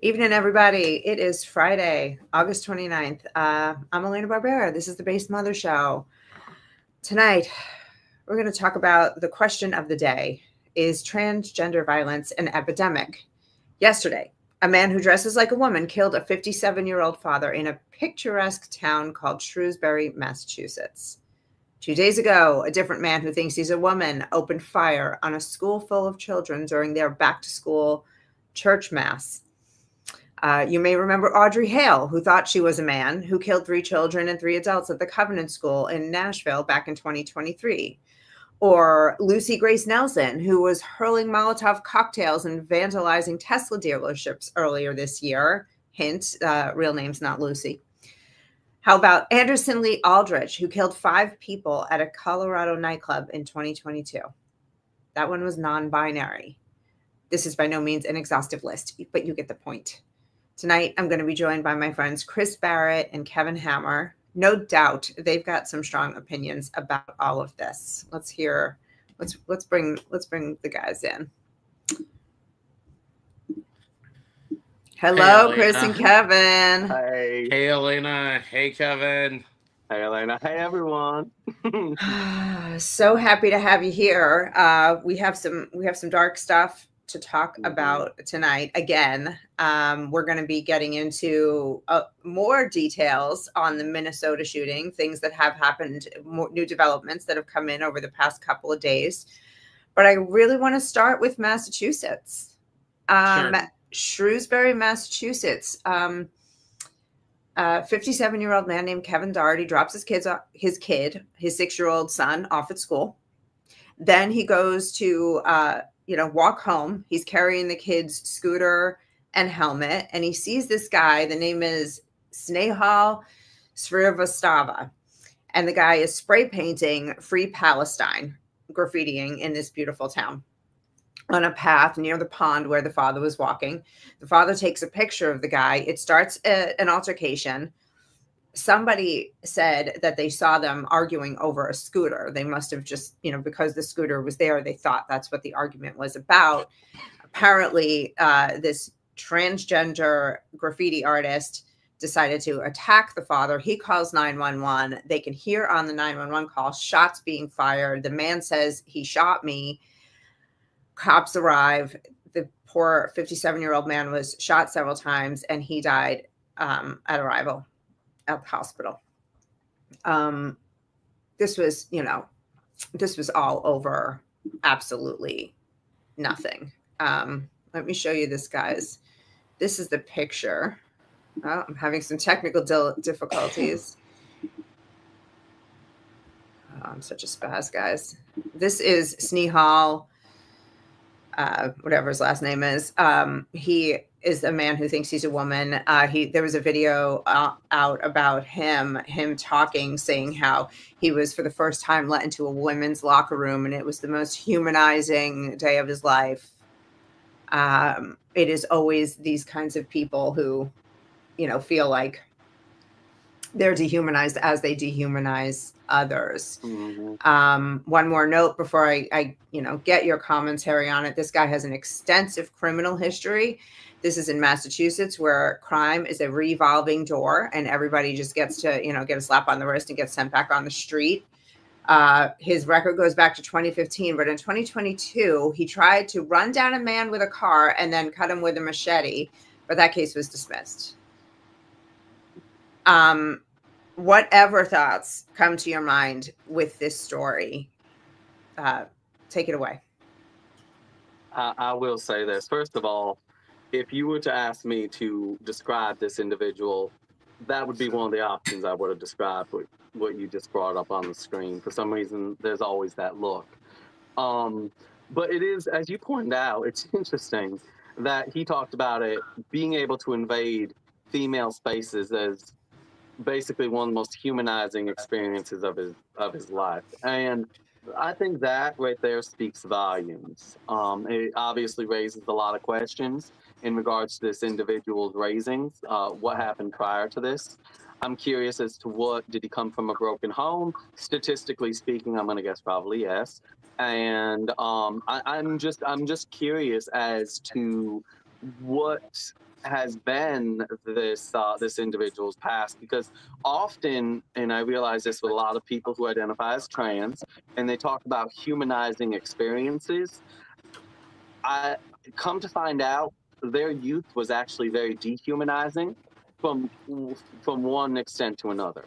Evening, everybody. It is Friday, August 29th. I'm Elena Barbera. This is the Base Mother Show. Tonight, we're going to talk about the question of the day. Is transgender violence an epidemic? Yesterday, a man who dresses like a woman killed a 57-year-old father in a picturesque town called Shrewsbury, Massachusetts. 2 days ago, a different man who thinks he's a woman opened fire on a school full of children during their back-to-school church mass. You may remember Audrey Hale, who thought she was a man, who killed 3 children and 3 adults at the Covenant School in Nashville back in 2023. Or Lucy Grace Nelson, who was hurling molotov cocktails and vandalizing Tesla dealerships earlier this year. Hint, real name's not Lucy. How about Anderson Lee Aldrich, who killed 5 people at a Colorado nightclub in 2022? That one was non-binary. This is by no means an exhaustive list, but you get the point. Tonight, I'm going to be joined by my friends Chris Barrett and Kevin Hammer. No doubt they've got some strong opinions about all of this. Let's bring the guys in. Hello, hey, Chris and Kevin. Hey, Elena. Hey, Kevin. Hey, Elena. Hey, everyone. So happy to have you here. We have some dark stuff to talk about tonight. Again, we're going to be getting into more details on the Minnesota shooting, things that have happened, more new developments that have come in over the past couple of days. But I really want to start with Massachusetts. Sure. Shrewsbury, Massachusetts. 57-year-old man named Kevin Doherty drops his 6-year-old son off at school. Then he goes to walk home. He's carrying the kid's scooter and helmet, and he sees this guy. The name is Snehal Srivastava, and the guy is spray painting "Free Palestine," graffitiing in this beautiful town on a path near the pond where the father was walking. The father takes a picture of the guy. It starts an altercation. Somebody said that they saw them arguing over a scooter. They must have just, because the scooter was there, they thought that's what the argument was about. Apparently, this transgender graffiti artist decided to attack the father. He calls 911. They can hear on the 911 call shots being fired. The man says, "He shot me." Cops arrive. The poor 57-year-old man was shot several times, and he died at arrival at the hospital. This was all over absolutely nothing. Let me show you this, guys. This is the picture. Oh, I'm having some technical difficulties. Oh, I'm such a spaz, guys. This is Snehal, whatever his last name is. He is a man who thinks he's a woman. There was a video out about him talking, saying how he was for the first time let into a women's locker room, and it was the most humanizing day of his life. It is always these kinds of people who, feel like they're dehumanized as they dehumanize others. Mm-hmm. One more note before I get your commentary on it. This guy has an extensive criminal history. This is in Massachusetts, where crime is a revolving door, and everybody just gets to, get a slap on the wrist and get sent back on the street. His record goes back to 2015, but in 2022, he tried to run down a man with a car and then cut him with a machete, but that case was dismissed. Whatever thoughts come to your mind with this story, take it away. I will say this. First of all, if you were to ask me to describe this individual, that would be one of the options I would have described what you just brought up on the screen. For some reason, there's always that look. But it is, as you pointed out, it's interesting that he talked about it being able to invade female spaces as basically one of the most humanizing experiences of his life. And I think that right there speaks volumes. It obviously raises a lot of questions in regards to this individual's raisings. What happened prior to this? I'm curious as to did he come from a broken home? Statistically speaking, I'm going to guess probably yes. And I'm just curious as to what has been this individual's past, because often, and I realize this with a lot of people who identify as trans, and they talk about humanizing experiences, I come to find out their youth was actually very dehumanizing from one extent to another.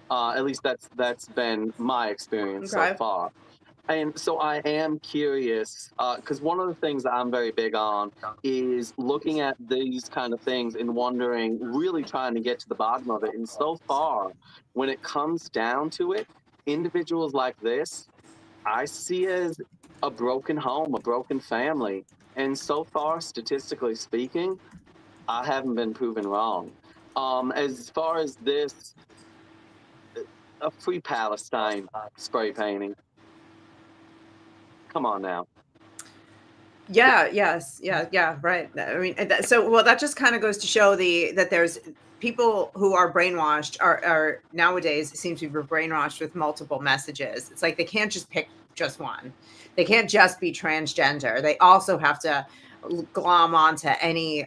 At least that's been my experience so far. And so I am curious, because one of the things that I'm very big on is looking at these kind of things and wondering, really trying to get to the bottom of it. And so far, when it comes down to it, individuals like this, I see as a broken home, a broken family. And so far, statistically speaking, I haven't been proven wrong. As far as this, a Free Palestine spray painting. Come on now. Yeah, yes, yeah, right. I mean, that just kind of goes to show that there's people who are brainwashed are nowadays seem to be brainwashed with multiple messages. It's like they can't just pick just one. They can't just be transgender. They also have to glom onto any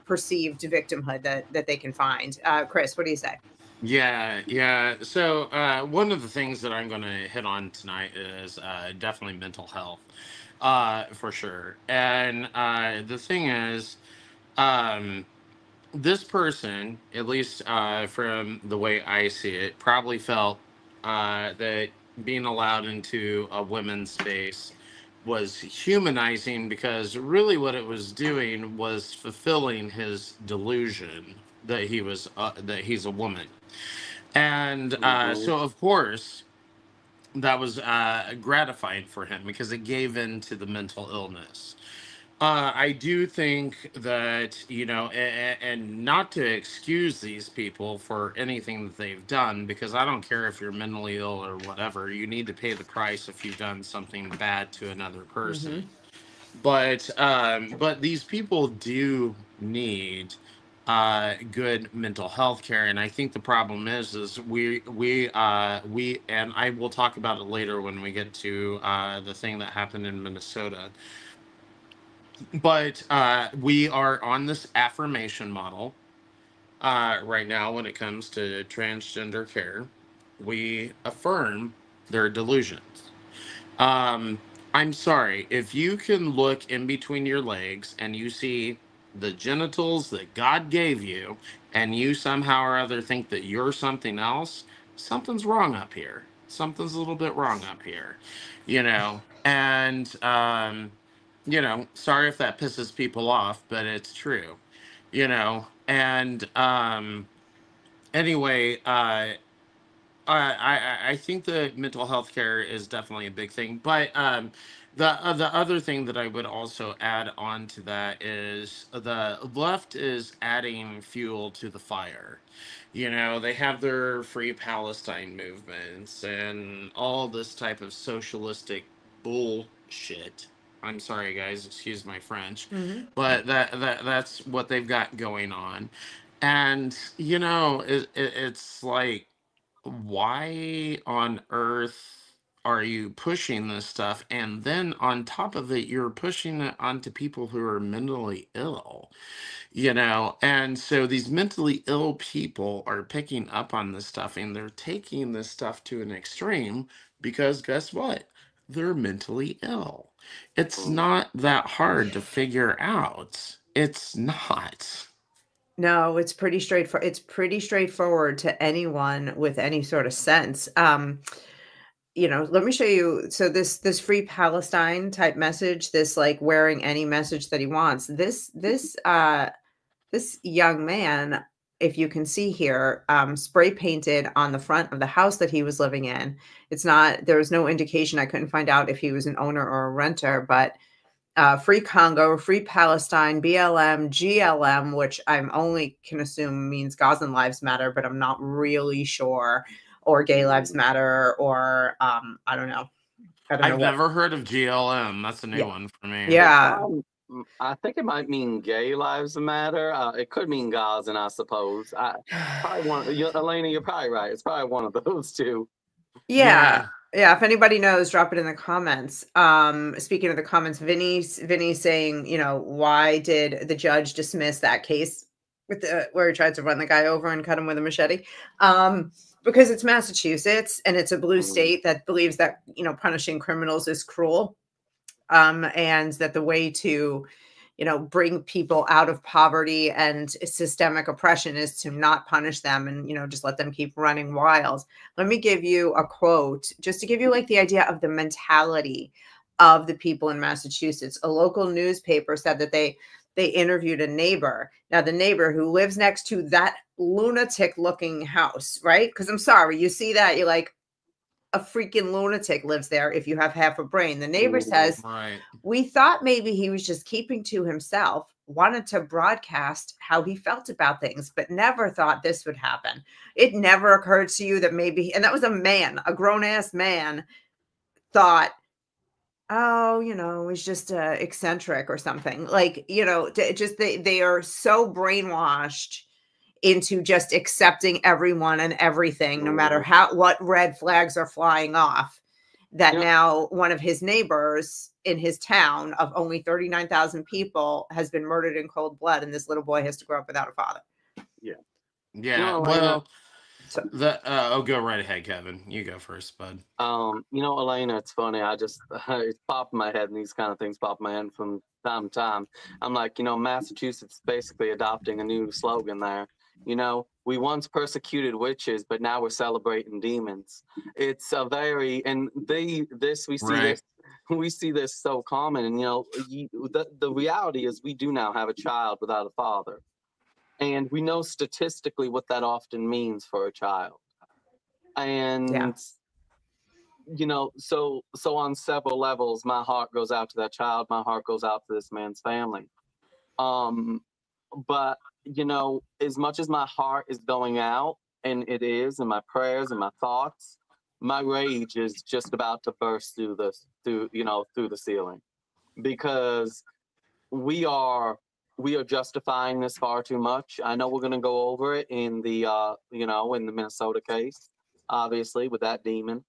perceived victimhood that they can find. Chris, what do you say? Yeah. So one of the things that I'm going to hit on tonight is definitely mental health, for sure. And the thing is, this person, at least from the way I see it, probably felt that being allowed into a women's space was humanizing, because really what it was doing was fulfilling his delusion that he's a woman. And so, of course, that was gratifying for him because it gave in to the mental illness. I do think that, and not to excuse these people for anything that they've done, because I don't care if you're mentally ill or whatever, you need to pay the price if you've done something bad to another person. But these people do need good mental health care, and I think the problem is we and I will talk about it later when we get to the thing that happened in Minnesota. But we are on this affirmation model right now when it comes to transgender care. We affirm their delusions. I'm sorry, if you can look in between your legs and you see the genitals that God gave you, and you somehow or other think that you're something else, something's wrong up here. Something's a little bit wrong up here, And, sorry if that pisses people off, but it's true, And anyway, I think the mental health care is definitely a big thing, but the other thing that I would also add on to that is the left is adding fuel to the fire. They have their Free Palestine movements and all this type of socialistic bullshit. I'm sorry, guys, excuse my French, but that's what they've got going on, and it's like, why on earth are you pushing this stuff? And then on top of it, you're pushing it onto people who are mentally ill, And so these mentally ill people are picking up on this stuff, and they're taking this stuff to an extreme because guess what? They're mentally ill. It's not that hard to figure out. It's not. No, it's pretty straightforward. It's pretty straightforward to anyone with any sort of sense. Let me show you. So this Free Palestine type message, this like wearing any message that he wants. This young man, if you can see here, spray painted on the front of the house that he was living in. There was no indication. I couldn't find out if he was an owner or a renter, but Free Congo, Free Palestine, BLM, GLM, which I'm only can assume means Gazan Lives Matter, but I'm not really sure, or Gay Lives Matter, or I don't know. I've never heard of GLM. That's a new one for me. Yeah. I think it might mean Gay Lives Matter. It could mean Gazan, I suppose. Elena, you're probably right. It's probably one of those two. Yeah. Yeah, if anybody knows, drop it in the comments. Speaking of the comments, Vinny's saying, why did the judge dismiss that case with where he tried to run the guy over and cut him with a machete? Because it's Massachusetts and it's a blue state that believes that, punishing criminals is cruel. And that the way to bring people out of poverty and systemic oppression is to not punish them and, just let them keep running wild. Let me give you a quote just to give you like the idea of the mentality of the people in Massachusetts. A local newspaper said that they interviewed a neighbor. Now, the neighbor who lives next to that lunatic looking house, right? Because I'm sorry, you see that, you're like, a freaking lunatic lives there if you have half a brain. The neighbor says, Right. we thought maybe he was just keeping to himself, wanted to broadcast how he felt about things, but never thought this would happen. It never occurred to you that maybe, and that was a man, a grown-ass man, thought, oh, he's just eccentric or something. Like, just they are so brainwashed into just accepting everyone and everything, no matter what red flags are flying off, that now one of his neighbors in his town of only 39,000 people has been murdered in cold blood, and this little boy has to grow up without a father. Yeah. Well, go right ahead, Kevin. You go first, bud. Elena, it's funny. I just it's popped in my head, and these kind of things pop in my head from time to time. I'm like, Massachusetts basically adopting a new slogan there. We once persecuted witches, but now we're celebrating demons. It's a very we see this so common. And the reality is we do now have a child without a father, and we know statistically what that often means for a child. And so on several levels, my heart goes out to that child. My heart goes out to this man's family. But as much as my heart is going out, and it is, and my prayers and my thoughts, my rage is just about to burst through the ceiling, because we are justifying this far too much. I know we're going to go over it in the in the Minnesota case, obviously, with that demon.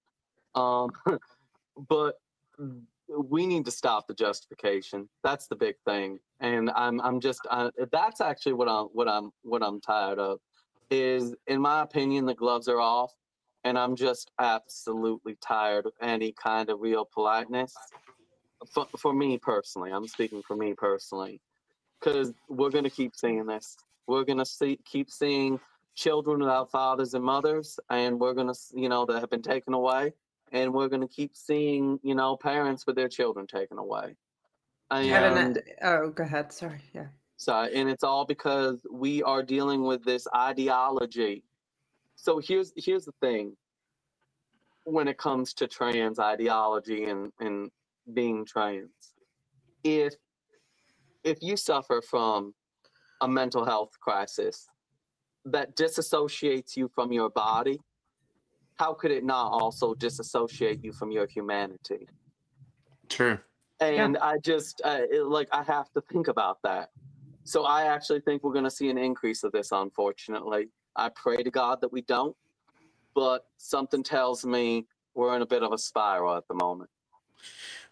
But we need to stop the justification. That's the big thing. And I'm just that's actually what I'm tired of. Is, in my opinion, the gloves are off, and I'm just absolutely tired of any kind of real politeness. For me personally, I'm speaking for me personally, because we're going to keep seeing this. We're going to keep seeing children without fathers and mothers, and we're going to, that have been taken away. And we're going to keep seeing, parents with their children taken away. And go ahead. Sorry. Yeah. And it's all because we are dealing with this ideology. So here's the thing. When it comes to trans ideology and being trans, if you suffer from a mental health crisis that disassociates you from your body, how could it not also disassociate you from your humanity? True. And I just I have to think about that. So I actually think we're going to see an increase of this, unfortunately. I pray to God that we don't, but something tells me we're in a bit of a spiral at the moment.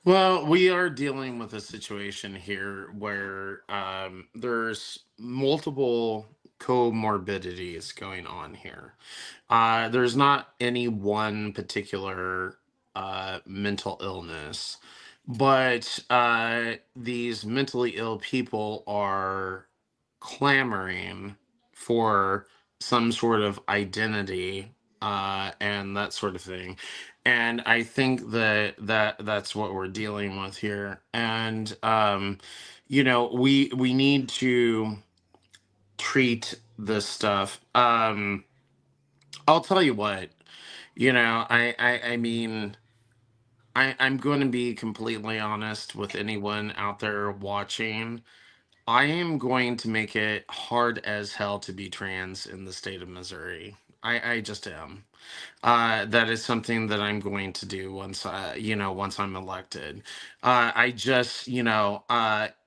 Well, we are dealing with a situation here where there's multiple comorbidities going on here. There's not any one particular mental illness, but these mentally ill people are clamoring for some sort of identity and that sort of thing. And I think that's what we're dealing with here. And we need to treat this stuff. I'll tell you what, I mean, I'm going to be completely honest with anyone out there watching. I am going to make it hard as hell to be trans in the state of Missouri. I just am. That is something that I'm going to do once I'm elected. I just,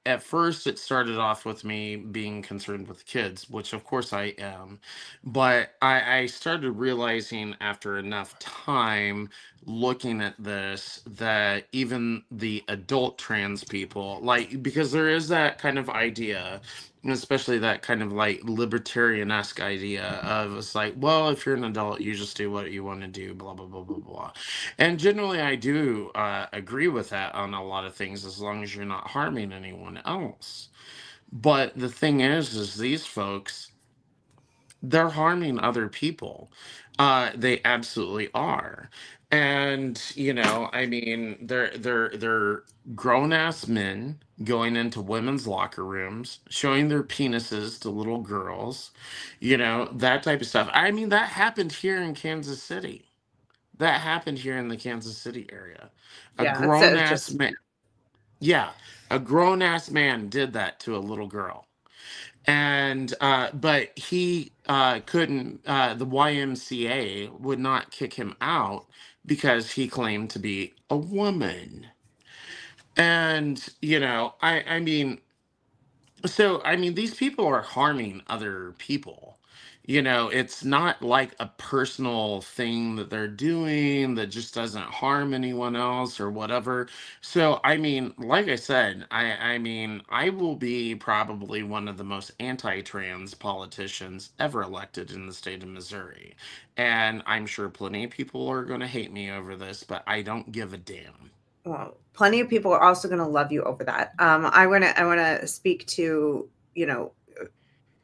at first it started off with me being concerned with kids, which of course I am. But I started realizing after enough time looking at this that even the adult trans people, like, because there is that kind of idea, and especially that kind of like libertarian-esque idea of, it's like, well, if you're an adult, you just do what you want to do, blah blah blah blah blah. And generally I do agree with that on a lot of things, as long as you're not harming anyone else. But the thing is these folks, they're harming other people. They absolutely are. And I mean, they're grown ass men going into women's locker rooms, showing their penises to little girls, that type of stuff. I mean, that happened here in Kansas City. That happened here in the Kansas City area. A Yeah, grown it's ass just man, yeah, a grown ass man did that to a little girl. And but he couldn't, the YMCA would not kick him out because he claimed to be a woman. And I mean, so I mean, these people are harming other people. It's not like a personal thing that they're doing that just doesn't harm anyone else or whatever. So I mean, like I said, I mean, I will be probably one of the most anti-trans politicians ever elected in the state of Missouri. And I'm sure plenty of people are going to hate me over this, but I don't give a damn. well, plenty of people are also going to love you over that. I want to speak to,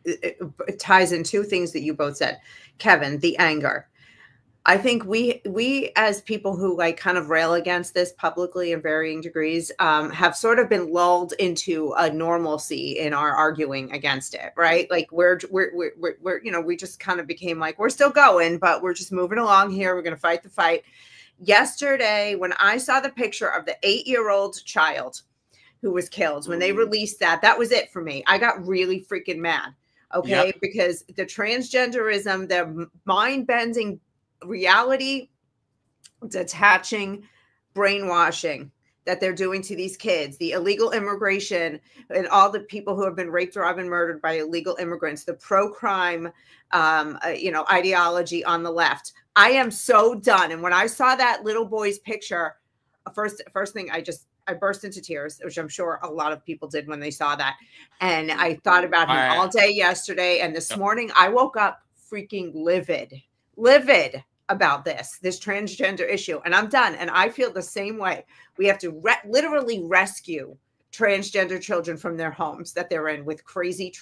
it ties in two things that you both said. Kevin, the anger. I think we as people who like kind of rail against this publicly in varying degrees have sort of been lulled into a normalcy in our arguing against it, right? Like we're we just kind of became like, we're still going, but we're just moving along here. We're going to fight the fight. Yesterday, when I saw the picture of the 8-year-old child who was killed, when they released that, that was it for me. I got really freaking mad. Okay, Yep. because the transgenderism, the mind bending reality detaching brainwashing that they're doing to these kids, the illegal immigration and all the people who have been raped, robbed, and murdered by illegal immigrants, the pro-crime ideology on the left. I am so done. And when I saw that little boy's picture, first thing, I burst into tears, which I'm sure a lot of people did when they saw that. And I thought about him all day yesterday. And this morning I woke up freaking livid about this transgender issue. And I'm done. And I feel the same way. We have to literally rescue transgender children from their homes that they're in with crazy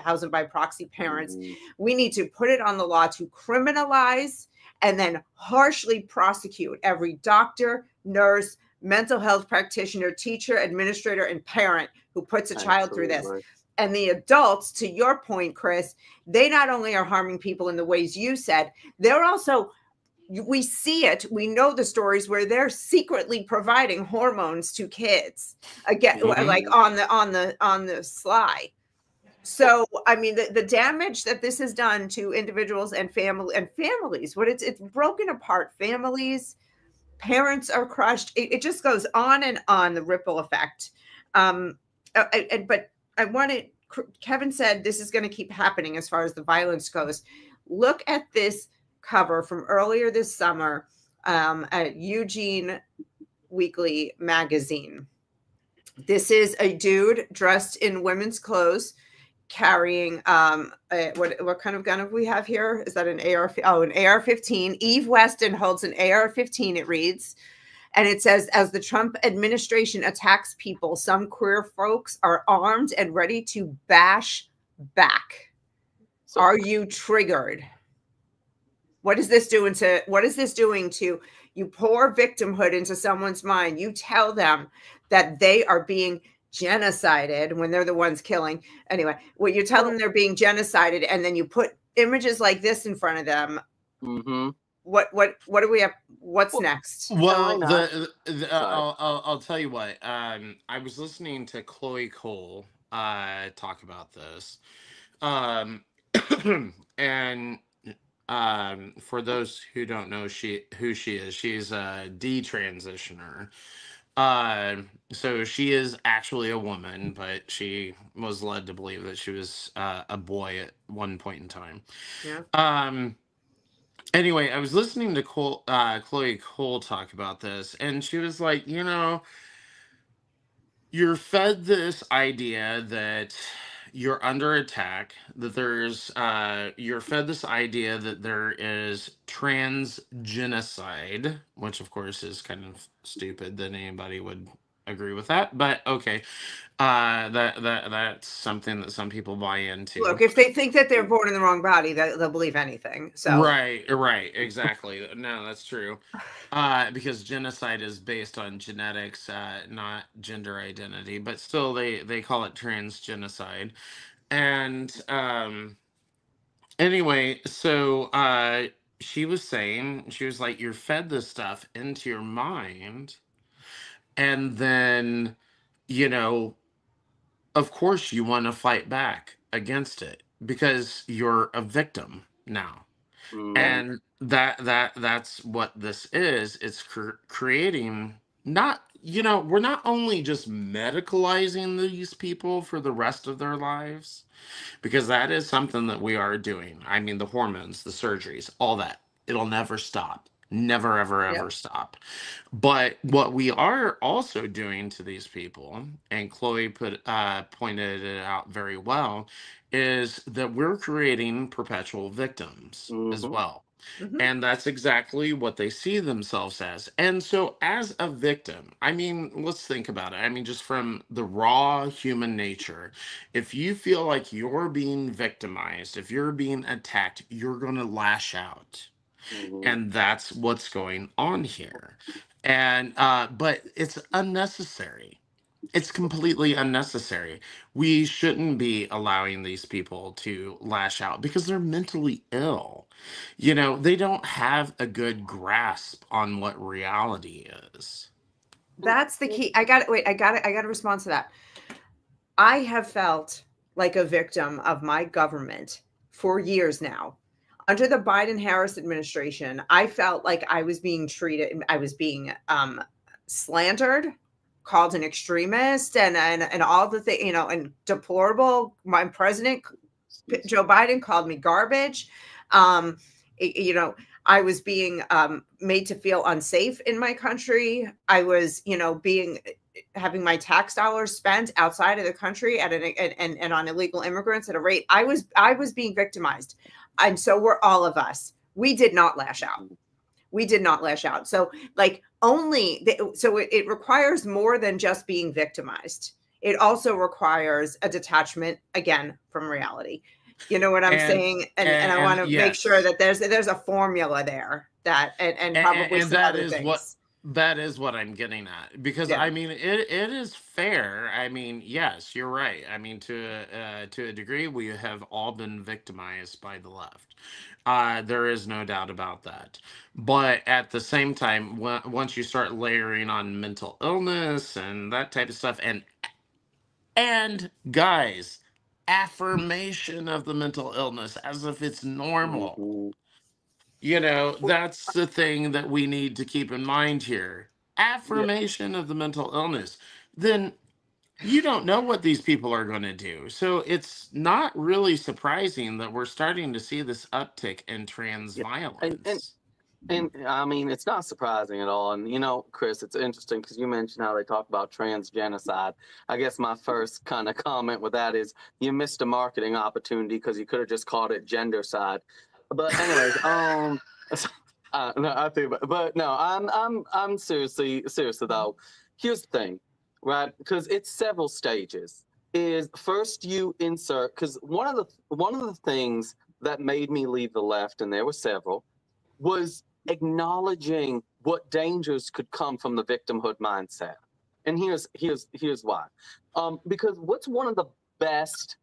housing by proxy parents. We need to put it on the law to criminalize and then harshly prosecute every doctor, nurse, mental health practitioner, teacher, administrator, and parent who puts a child through this. And the adults, to your point, Chris, they not only are harming people in the ways you said, they're also, we see it, we know the stories where they're secretly providing hormones to kids, again, like on the sly. So, I mean, the damage that this has done to individuals and families, it's broken apart families. Parents are crushed. It just goes on and on, the ripple effect. But I wanted, Kevin said this is going to keep happening as far as the violence goes. Look at this cover from earlier this summer at Eugene Weekly magazine. This is a dude dressed in women's clothes carrying what kind of gun have we have here? Is that an AR? Oh, an AR-15. Eve Weston holds an AR-15, it reads. And it says, as the Trump administration attacks people, some queer folks are armed and ready to bash back. So, are you triggered? What is this doing to you pour victimhood into someone's mind? You tell them that they are being genocided when they're the ones killing. Anyway, well, you tell them they're being genocided, and then you put images like this in front of them. What do we have? What's next? Well, I'll tell you what. I was listening to Chloe Cole talk about this, and For those who don't know who she is, she's a detransitioner. So she is actually a woman, but she was led to believe that she was a boy at one point in time. Yeah. Anyway, I was listening to Chloe Cole talk about this, and she was like, you're fed this idea that you're under attack, that you're fed this idea that there is trans genocide, which of course is kind of stupid that anybody would agree with that, but okay. That's something that some people buy into. Look, if they think that they're born in the wrong body, they'll believe anything. So Right, exactly. No, that's true. Because genocide is based on genetics, not gender identity, but still they call it trans genocide. And anyway, so she was saying, she was like, you're fed this stuff into your mind, and then, you know, of course you want to fight back against it because you're a victim now. And that's what this is. It's creating, not, we're not only just medicalizing these people for the rest of their lives, because that is something that we are doing. I mean, the hormones, the surgeries, all that, it'll never stop. Never, ever, ever Yep. stop. But what we are also doing to these people, and Chloe pointed it out very well, is that we're creating perpetual victims as well. And that's exactly what they see themselves as. And so, as a victim, I mean, let's think about it. I mean, just from the raw human nature, if you feel like you're being victimized, if you're being attacked, you're going to lash out. And that's what's going on here. And, but it's unnecessary. It's completely unnecessary. We shouldn't be allowing these people to lash out because they're mentally ill. They don't have a good grasp on what reality is. That's the key. I got to respond to that. I have felt like a victim of my government for years now. Under the Biden-Harris administration, I felt like I was being slandered, called an extremist, and all the things, and deplorable. My president, Joe Biden, called me garbage. I was being made to feel unsafe in my country. I was, having my tax dollars spent outside of the country and on illegal immigrants at a rate. I was being victimized. And so were all of us. We did not lash out. So it requires more than just being victimized. It also requires a detachment, again, from reality. You know what I'm saying? And I want to make sure that there's a formula there and probably some other things. That is what I'm getting at, because I mean, it is fair. I mean, yes, you're right. I mean, to a degree, we have all been victimized by the left. There is no doubt about that. But at the same time, once you start layering on mental illness and that type of stuff, and guys, affirmation of the mental illness as if it's normal. That's the thing that we need to keep in mind here. Affirmation of the mental illness. Then you don't know what these people are going to do. So it's not really surprising that we're starting to see this uptick in trans violence. And I mean, it's not surprising at all. And, Chris, it's interesting because you mentioned how they talk about trans genocide. I guess my first kind of comment with that is you missed a marketing opportunity because you could have just called it gendercide. But anyways, no, I think, but no, I'm seriously though. Here's the thing, right? Because it's several stages. Is first you insert, because one of the things that made me leave the left, and there were several, was acknowledging what dangers could come from the victimhood mindset. And here's why. Because what's one of the best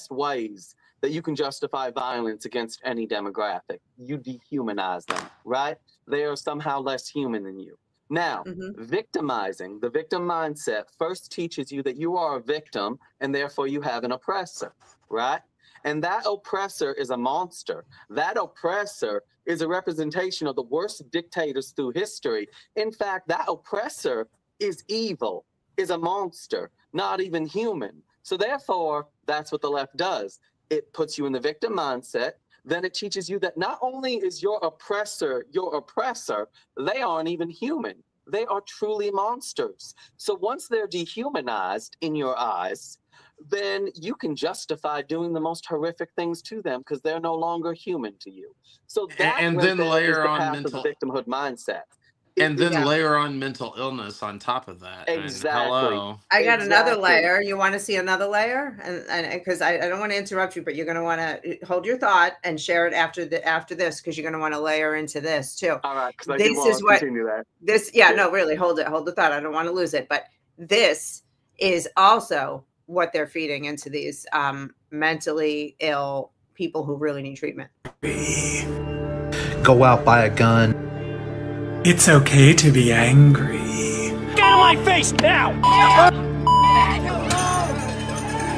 ways that you can justify violence against any demographic? You dehumanize them, right? They are somehow less human than you. Now, victimizing, the victim mindset first teaches you that you are a victim and therefore you have an oppressor, right? And that oppressor is a monster. That oppressor is a representation of the worst dictators through history. In fact, that oppressor is evil, is a monster, not even human. So therefore, that's what the left does. It puts you in the victim mindset. Then it teaches you that not only is your oppressor your oppressor, they aren't even human. They are truly monsters. So once they're dehumanized in your eyes, then you can justify doing the most horrific things to them because they're no longer human to you. So that and right then there is layer the on path of the mental, victimhood mindset. and then layer on mental illness on top of that. Exactly. And hello. I got another layer. You want to see another layer? And because I don't want to interrupt you, but you're going to want to hold your thought and share it after this, because you're going to want to layer into this too. All right, because I do want to continue that. No, really, hold the thought. I don't want to lose it. But this is also what they're feeding into these mentally ill people who really need treatment. Go out, buy a gun. It's okay to be angry. Get out of my face now!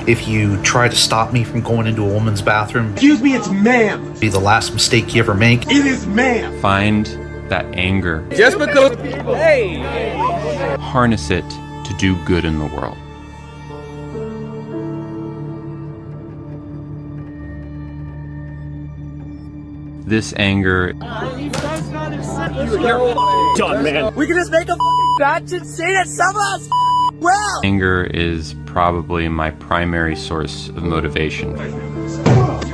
If you try to stop me from going into a woman's bathroom, Excuse me, it's ma'am. be the last mistake you ever make. It is ma'am. Find that anger. Just because. Hey! Harness it to do good in the world. This anger. Done, man. We can just make a batch and say that some of us well. Anger is probably my primary source of motivation. You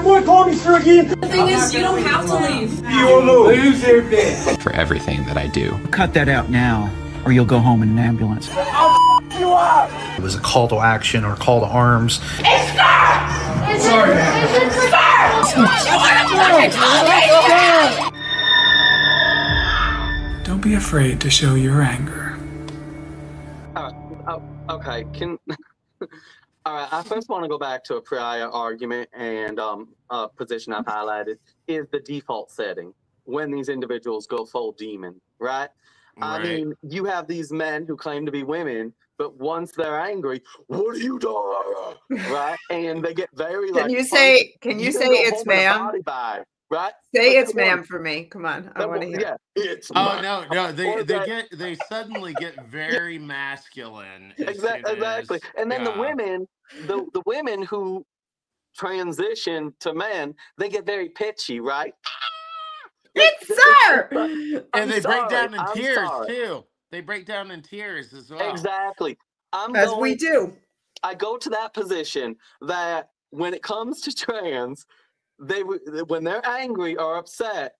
want to call me sir again? The thing is, you don't have to leave. You'll lose your bed. For everything that I do. Cut that out now, or you'll go home in an ambulance. You up. It was a call to action or a call to arms. Sorry, Don't be afraid to show your anger. Okay, all right, I first want to go back to a prior argument and a position I've highlighted is the default setting when these individuals go full demon, right? I mean, you have these men who claim to be women, but once they're angry, what are you doing? Right? And they get very Can you say it's ma'am? Right? Say it's ma'am for me. Come on. I want to hear. Yeah, it's no. They suddenly get very masculine. Exactly. And then the women who transition to men, they get very pitchy, right? It's sir. And they break down in tears too. They break down in tears as well. Exactly. We do. I go to that position that when it comes to trans, when they're angry or upset,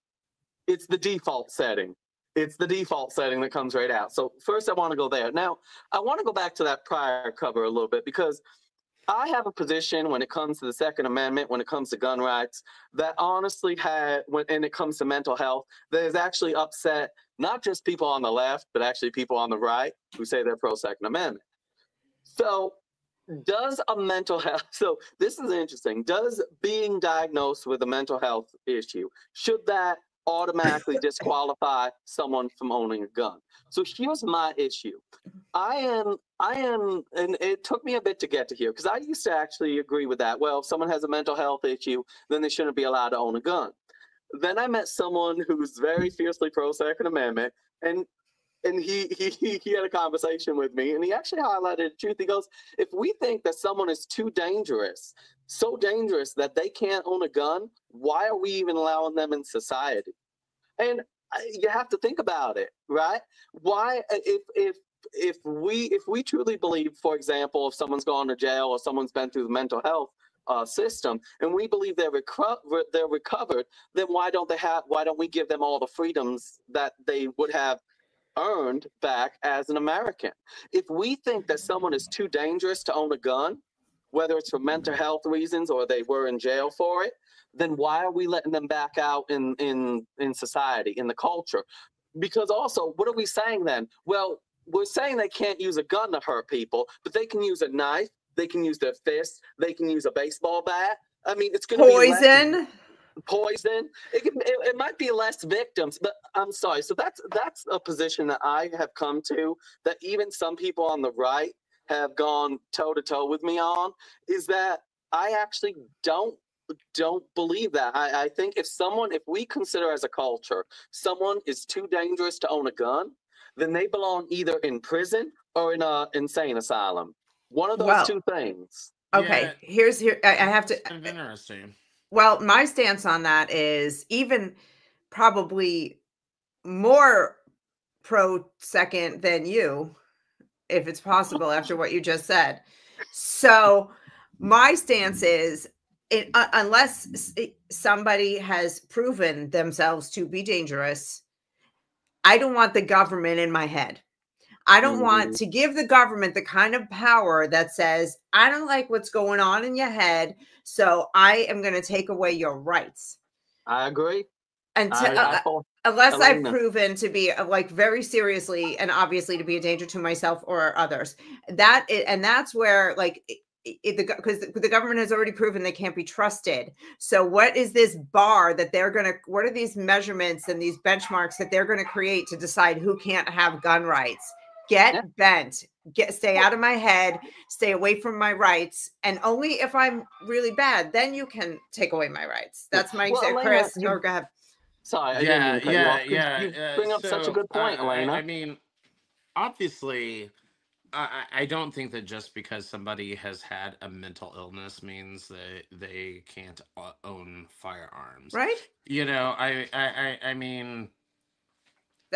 it's the default setting. It's the default setting that comes right out. So first I want to go there. Now, I want to go back to that prior cover a little bit because I have a position when it comes to the Second Amendment, when it comes to gun rights, that honestly when it comes to mental health, that is actually upset not just people on the left, but actually people on the right who say they're pro-Second Amendment. So does a mental health, so this is interesting, does being diagnosed with a mental health issue, should that automatically disqualify someone from owning a gun? So here's my issue. I am, and it took me a bit to get to here because I used to actually agree with that. Well, if someone has a mental health issue, then they shouldn't be allowed to own a gun. Then I met someone who's very fiercely pro-Second Amendment, and he had a conversation with me, and he actually highlighted the truth. He goes, if we think that someone is too dangerous, so dangerous that they can't own a gun, why are we even allowing them in society? And you have to think about it, right? Why, if we truly believe, for example, if someone's gone to jail or someone's been through the mental health system, and we believe they're recovered, then why don't we give them all the freedoms that they would have earned back as an American? If we think that someone is too dangerous to own a gun, whether it's for mental health reasons or they were in jail for it, then why are we letting them back out in society, in the culture? Because also, what are we saying then? Well, we're saying they can't use a gun to hurt people, but they can use a knife, they can use their fist, they can use a baseball bat. I mean, it's going to be poison. poison. It might be less victims, but I'm sorry. So that's a position that I have come to, that even some people on the right have gone toe to toe with me on, is that I actually don't believe that. I think if we consider as a culture someone is too dangerous to own a gun, then they belong either in prison or in a insane asylum. One of those two things. Okay, I have to. Kind of interesting. Well, my stance on that is even probably more pro second than you, if it's possible, after what you just said. So my stance is, unless somebody has proven themselves to be dangerous, I don't want the government in my head. I don't want to give the government the kind of power that says, I don't like what's going on in your head, so I am going to take away your rights. I agree. Unless I've proven to be like very seriously and obviously to be a danger to myself or others. That's where like, because the government has already proven they can't be trusted. So what is this bar that what are these measurements and these benchmarks that they're going to create to decide who can't have gun rights? Get bent, stay out of my head, stay away from my rights. And only if I'm really bad, then you can take away my rights. That's my Chris, or go ahead. Sorry, you bring up such a good point, Elena. I mean, obviously, I don't think that just because somebody has had a mental illness means that they can't own firearms, right? You know, I mean,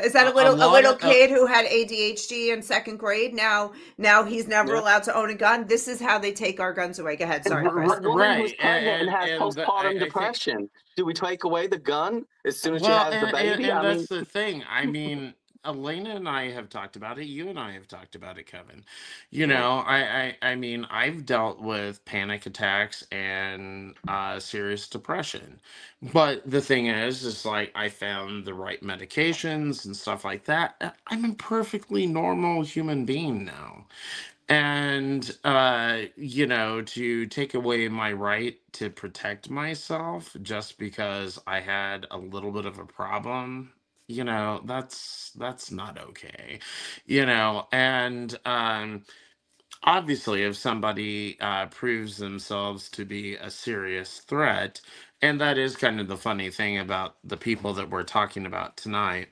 is that a little kid who had ADHD in second grade? Now he's never allowed to own a gun. This is how they take our guns away. Go ahead. Sorry, Chris. A woman who's pregnant and has postpartum depression. Do we take away the gun as soon as she has the baby? And that's the thing. I mean, Elena and I have talked about it. You and I have talked about it, Kevin. You know, I mean, I've dealt with panic attacks and serious depression. But the thing is like I found the right medications and stuff like that. I'm a perfectly normal human being now. And, you know, to take away my right to protect myself just because I had a little bit of a problem, you know, that's not okay, you know. And obviously if somebody proves themselves to be a serious threat, and that is kind of the funny thing about the people that we're talking about tonight,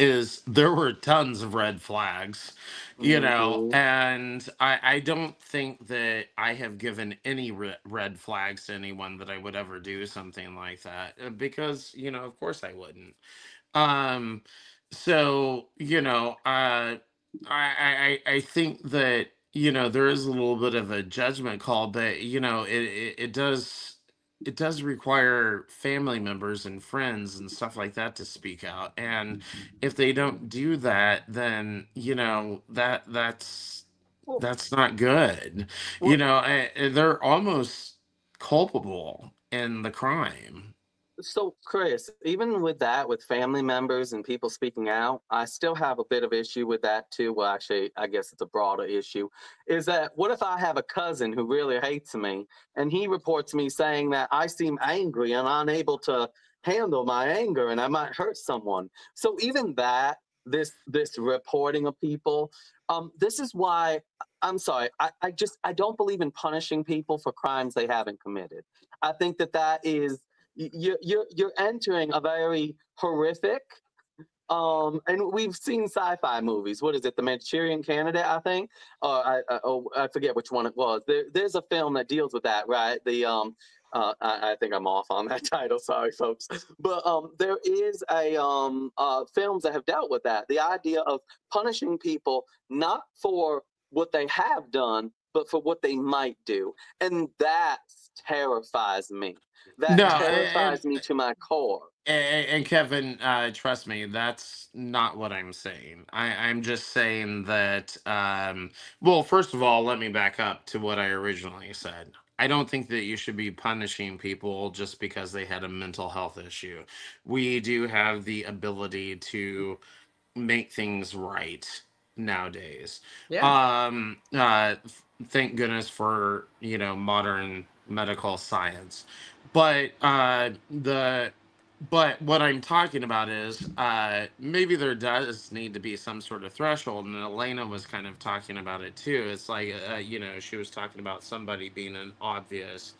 is there were tons of red flags, you know, and I don't think that I have given any red flags to anyone that I would ever do something like that, because, you know, of course I wouldn't. So, you know, I think that, you know, there is a little bit of a judgment call, but, you know, it does require family members and friends and stuff like that to speak out. And if they don't do that, then, you know, that's not good. You know, they're almost culpable in the crime. So, Chris, even with that, with family members and people speaking out, I still have a bit of issue with that too. Well, actually, I guess it's a broader issue. Is that what if I have a cousin who really hates me and he reports me saying that I seem angry and unable to handle my anger and I might hurt someone? So even that, this reporting of people, this is why I'm sorry. I don't believe in punishing people for crimes they haven't committed. I think that is. You're entering a very horrific, and we've seen sci-fi movies. What is it, The Manchurian Candidate, I think? I forget which one it was. There's a film that deals with that, right? I think I'm off on that title. Sorry, folks. But there is films that have dealt with that. The idea of punishing people not for what they have done, but for what they might do, and that terrifies me. That terrifies me to my core. And Kevin, trust me, that's not what I'm saying. I'm just saying that, well, first of all, let me back up to what I originally said. I don't think that you should be punishing people just because they had a mental health issue. We do have the ability to make things right nowadays. Yeah. Thank goodness for, you know, modern medical science. But but what I'm talking about is maybe there does need to be some sort of threshold, and Elena was kind of talking about it too. It's like she was talking about somebody being an obvious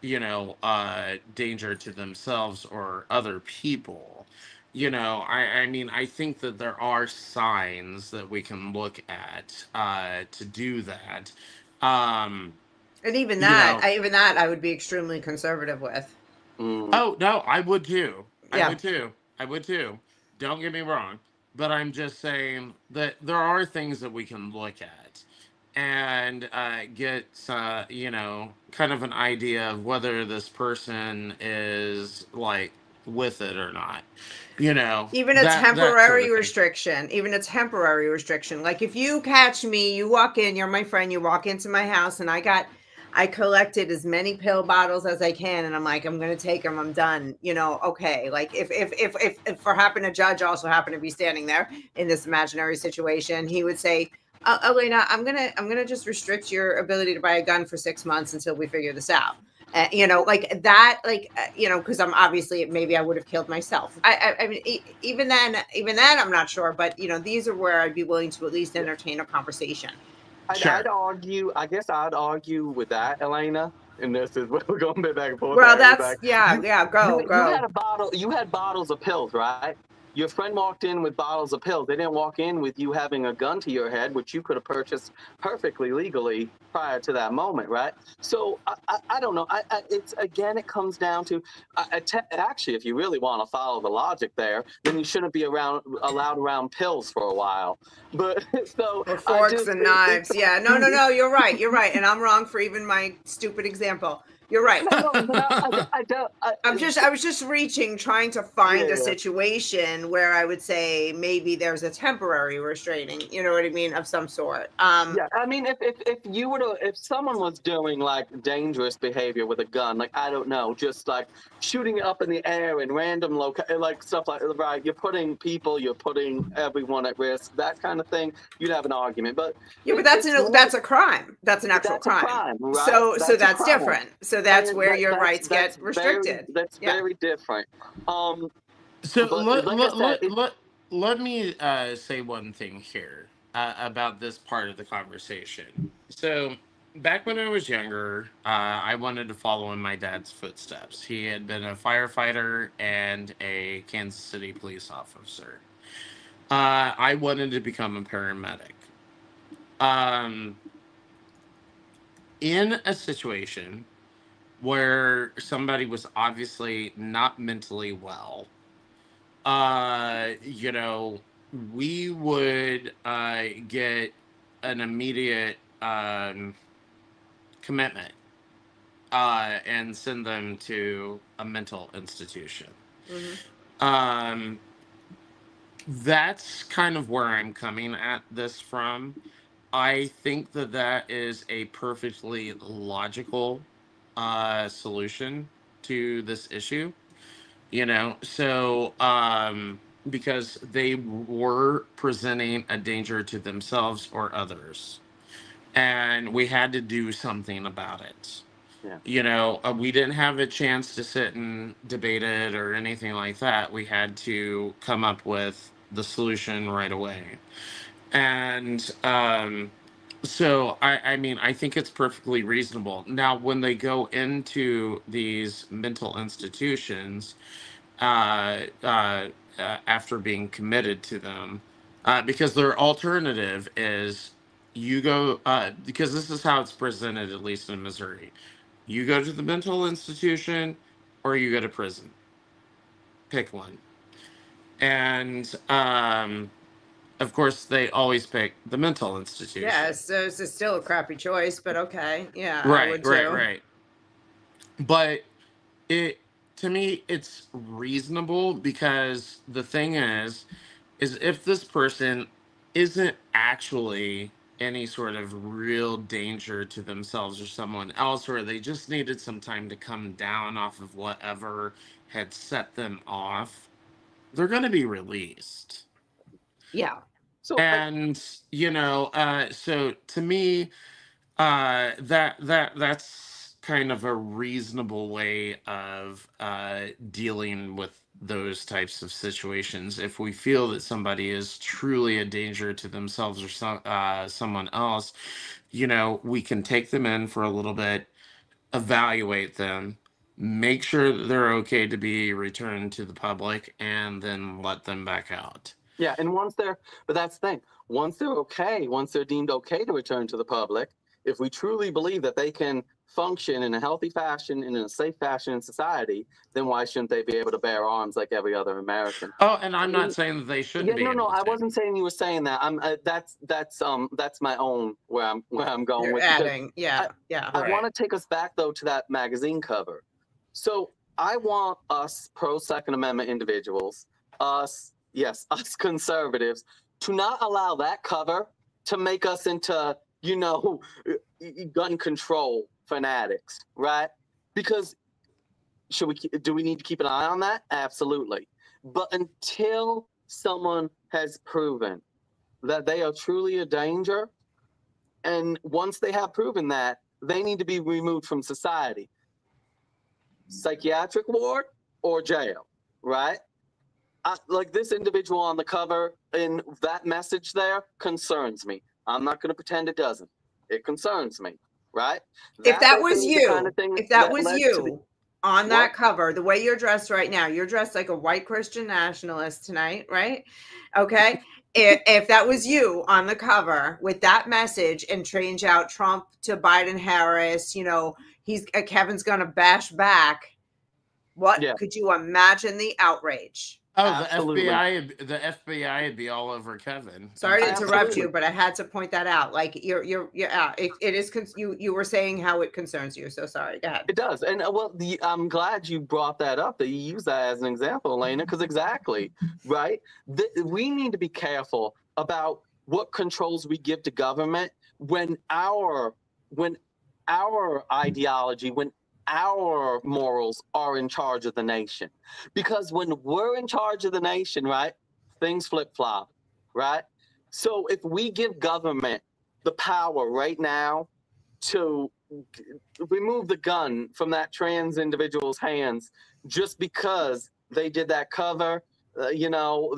danger to themselves or other people. I mean, I think that there are signs that we can look at to do that. And even that, I would be extremely conservative with. Oh no, I would too. Yeah. I would too. Don't get me wrong, but I'm just saying that there are things that we can look at and get kind of an idea of whether this person is like with it or not. Even a temporary restriction. Even a temporary restriction. Like if you catch me, you walk in, you're my friend, you walk into my house, and I collected as many pill bottles as I can, and I'm like, I'm gonna take them. I'm done. Okay. Like if for happen a judge also happened to be standing there in this imaginary situation, he would say, Elena, I'm gonna just restrict your ability to buy a gun for 6 months until we figure this out. Like that, because I'm obviously maybe I would have killed myself. I mean, even then, I'm not sure. But these are where I'd be willing to at least entertain a conversation. I'd argue. I guess I'd argue with that, Elena. And this is we're going a bit back and forth. Well, that's go. You had bottles of pills, right? Your friend walked in with bottles of pills. They didn't walk in with you having a gun to your head, which you could have purchased perfectly legally prior to that moment, right? So I don't know. It comes down to actually, if you really want to follow the logic there, then you shouldn't be allowed around pills for a while. But so or forks and knives. Yeah, no. You're right, and I'm wrong for even my stupid example. You're right. I don't. I was just reaching, trying to find a situation where I would say maybe there's a temporary restraining. You know what I mean, of some sort. Yeah, I mean, if someone was doing like dangerous behavior with a gun, like I don't know, just like shooting it up in the air in random like stuff like right, you're putting everyone at risk, that kind of thing, you'd have an argument. But yeah, but that's a crime. That's an actual crime. Right? So that's different. So that's where your rights get restricted. That's very different. Let me say one thing here about this part of the conversation. So back when I was younger, I wanted to follow in my dad's footsteps. He had been a firefighter and a Kansas City police officer. I wanted to become a paramedic. In a situation where somebody was obviously not mentally well, we would get an immediate commitment and send them to a mental institution. Mm-hmm. That's kind of where I'm coming at this from. I think that is a perfectly logical solution to this issue, so because they were presenting a danger to themselves or others, and we had to do something about it. We didn't have a chance to sit and debate it or anything like that. We had to come up with the solution right away. And so, I mean, I think it's perfectly reasonable. Now, when they go into these mental institutions after being committed to them, because their alternative is you go, because this is how it's presented, at least in Missouri. You go to the mental institution or you go to prison. Pick one. And of course, they always pick the mental institution. Yeah, so it's still a crappy choice, but okay. Yeah, right. But to me, it's reasonable because the thing is if this person isn't actually any sort of real danger to themselves or someone else, or they just needed some time to come down off of whatever had set them off, they're going to be released. Yeah. So, and so to me, that's kind of a reasonable way of dealing with those types of situations. If we feel that somebody is truly a danger to themselves or someone else, you know, we can take them in for a little bit, evaluate them, make sure that they're okay to be returned to the public, and then let them back out. Yeah, and but that's the thing. Once they're deemed okay to return to the public, if we truly believe that they can function in a healthy fashion and in a safe fashion in society, then why shouldn't they be able to bear arms like every other American? Oh, and I'm not saying that they shouldn't be. No, I wasn't saying you were saying that. That's my own where I'm going You're with. adding, yeah. I want to take us back though to that magazine cover. So I want us pro Second Amendment individuals, us conservatives, to not allow that cover to make us into, you know, gun control fanatics, right? Because do we need to keep an eye on that? Absolutely. But until someone has proven that they are truly a danger, and once they have proven that, they need to be removed from society. Psychiatric ward or jail, right? Like this individual on the cover, and that message there concerns me. I'm not going to pretend it doesn't. It concerns me, right? If that was you on that cover, the way you're dressed right now, you're dressed like a white Christian nationalist tonight, right? Okay. If that was you on the cover with that message and change out Trump to Biden Harris, you know, Kevin's going to bash back. What could you imagine the outrage? Oh, absolutely. the FBI would be all over Kevin. Sorry to interrupt you, but I had to point that out. Like it is. You were saying how it concerns you. So sorry. Go ahead. It does, and I'm glad you brought that up. That you use that as an example, Elena, because exactly right. We need to be careful about what controls we give to government when our ideology, when our morals are in charge of the nation. Because when we're in charge of the nation, right, things flip-flop, right? So if we give government the power right now to remove the gun from that trans individual's hands just because they did that cover,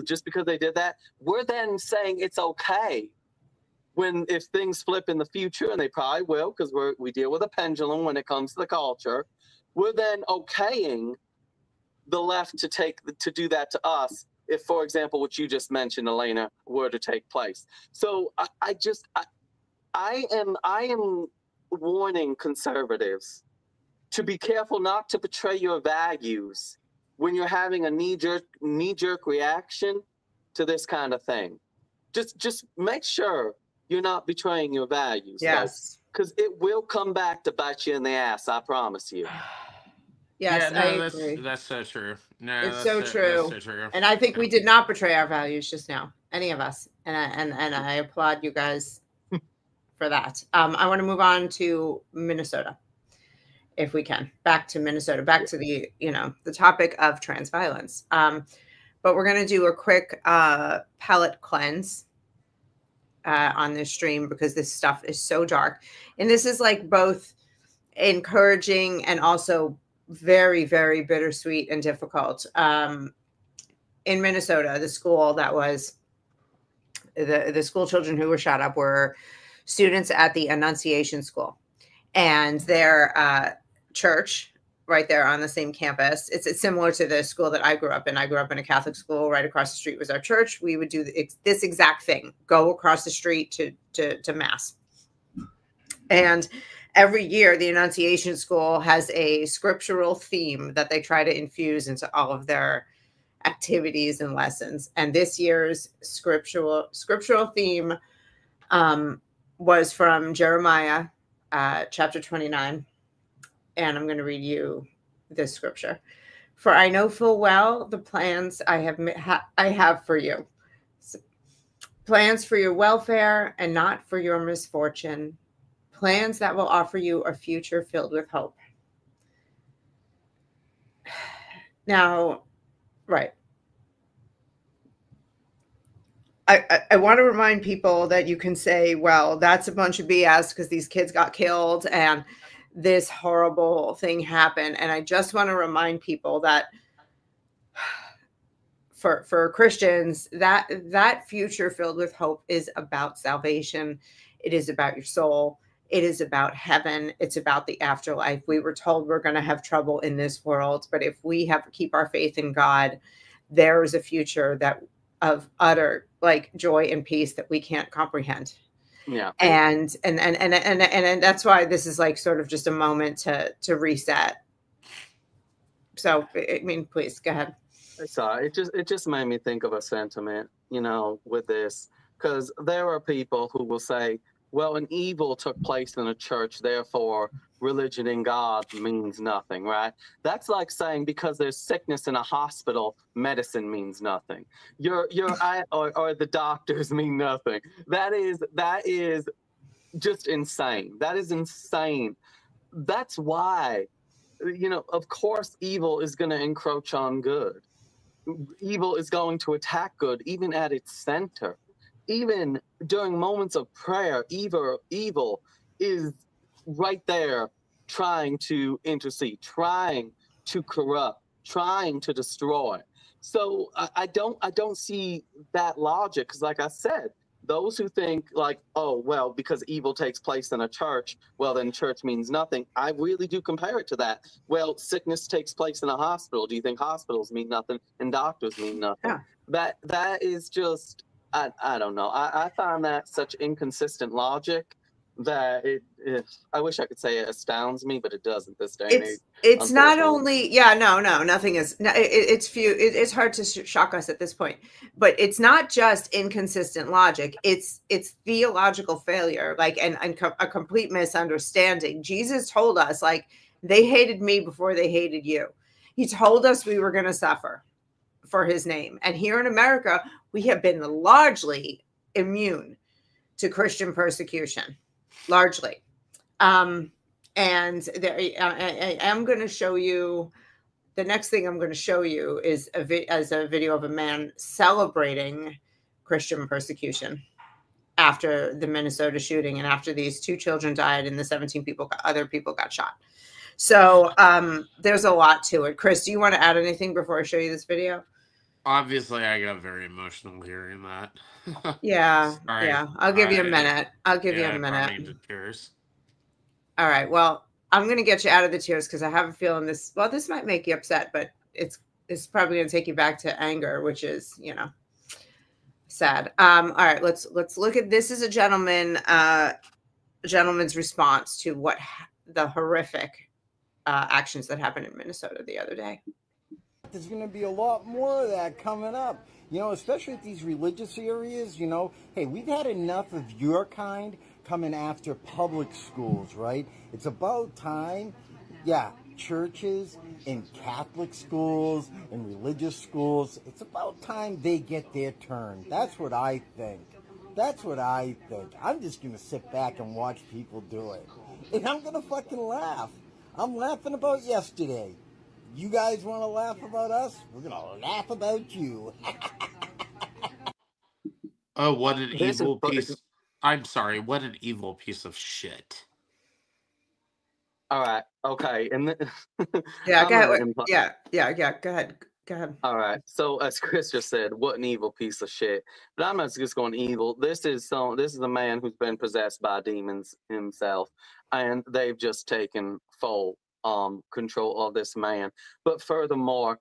just because they did that, we're then saying it's okay. If things flip in the future, and they probably will, because we deal with a pendulum when it comes to the culture, we're then okaying the left to do that to us. If, for example, what you just mentioned, Elena, were to take place. So I am warning conservatives to be careful not to betray your values when you're having a knee-jerk reaction to this kind of thing. Just make sure you're not betraying your values. Yes. Because it will come back to bite you in the ass, I promise you. Yes, yeah, no, I agree. That's so true. No, it's so true. That's so true. And I think we did not betray our values just now, any of us. And I applaud you guys for that. I want to move on to Minnesota, if we can. Back to Minnesota, back to the topic of trans violence. But we're going to do a quick palate cleanse on this stream because this stuff is so dark. And this is like both encouraging and also very, very bittersweet and difficult. In Minnesota, the school that was the school children who were shot up were students at the Annunciation School, and their church right there on the same campus. It's similar to the school that I grew up in. I grew up in a Catholic school. Right across the street was our church. We would do this exact thing, go across the street to mass. And every year, the Annunciation School has a scriptural theme that they try to infuse into all of their activities and lessons. And this year's scriptural theme was from Jeremiah chapter 29. And I'm going to read you this scripture. For I know full well the plans I have for you. Plans for your welfare and not for your misfortune. Plans that will offer you a future filled with hope. Now, right. I want to remind people that you can say, well, that's a bunch of BS because these kids got killed and this horrible thing happen. And I just want to remind people that for Christians, that future filled with hope is about salvation. It is about your soul. It is about heaven. It's about the afterlife. We were told we're going to have trouble in this world, but if we keep our faith in God, there is a future of utter like joy and peace that we can't comprehend. Yeah. And that's why this is like sort of just a moment to reset. So, I mean, please go ahead. Sorry, it just made me think of a sentiment, you know, with this, because there are people who will say, well, an evil took place in a church, therefore religion in God means nothing, right? That's like saying because there's sickness in a hospital, medicine means nothing. Or the doctors mean nothing. That is just insane. That is insane. That's why, you know, of course, evil is going to encroach on good. Evil is going to attack good, even at its center. Even during moments of prayer, evil is right there trying to intercede, trying to corrupt, trying to destroy. So I don't see that logic, because like I said, those who think like, oh, well, because evil takes place in a church, well, then church means nothing. I really do compare it to that. Well, sickness takes place in a hospital. Do you think hospitals mean nothing and doctors mean nothing? Yeah. That is just, I don't know. I find that such inconsistent logic that I wish I could say it astounds me, but it doesn't this day and age. It's not only, nothing is, it's hard to shock us at this point, but it's not just inconsistent logic. It's theological failure, like, and a complete misunderstanding. Jesus told us, like, they hated me before they hated you. He told us we were going to suffer for his name. And here in America, we have been largely immune to Christian persecution, largely. And I am going to show you, the next thing I'm going to show you is a video of a man celebrating Christian persecution after the Minnesota shooting and after these 2 children died and the 17 other people got shot. So there's a lot to it. Chris, do you want to add anything before I show you this video? Obviously, I got very emotional hearing that. Yeah. Yeah. I'll give you a minute. I'll give you a minute. Tears. All right. Well, I'm going to get you out of the tears because I have a feeling this might make you upset, but it's probably going to take you back to anger, which is, you know, sad. All right. Let's look at, this is a gentleman's response to what the horrific actions that happened in Minnesota the other day. There's going to be a lot more of that coming up, you know, especially at these religious areas. You know, hey, we've had enough of your kind coming after public schools, right? It's about time, yeah, churches and Catholic schools and religious schools, it's about time they get their turn. That's what I think. That's what I think. I'm just going to sit back and watch people do it. And I'm going to fucking laugh. I'm laughing about yesterday. You guys want to laugh about us? We're going to laugh about you. Oh, what an evil piece. I'm sorry, what an evil piece of shit. All right. Okay. And yeah, go ahead. Yeah. Go ahead. All right. So as Chris just said, what an evil piece of shit. But I'm not just going evil. This is a man who's been possessed by demons himself, and they've just taken full control of this man. But furthermore,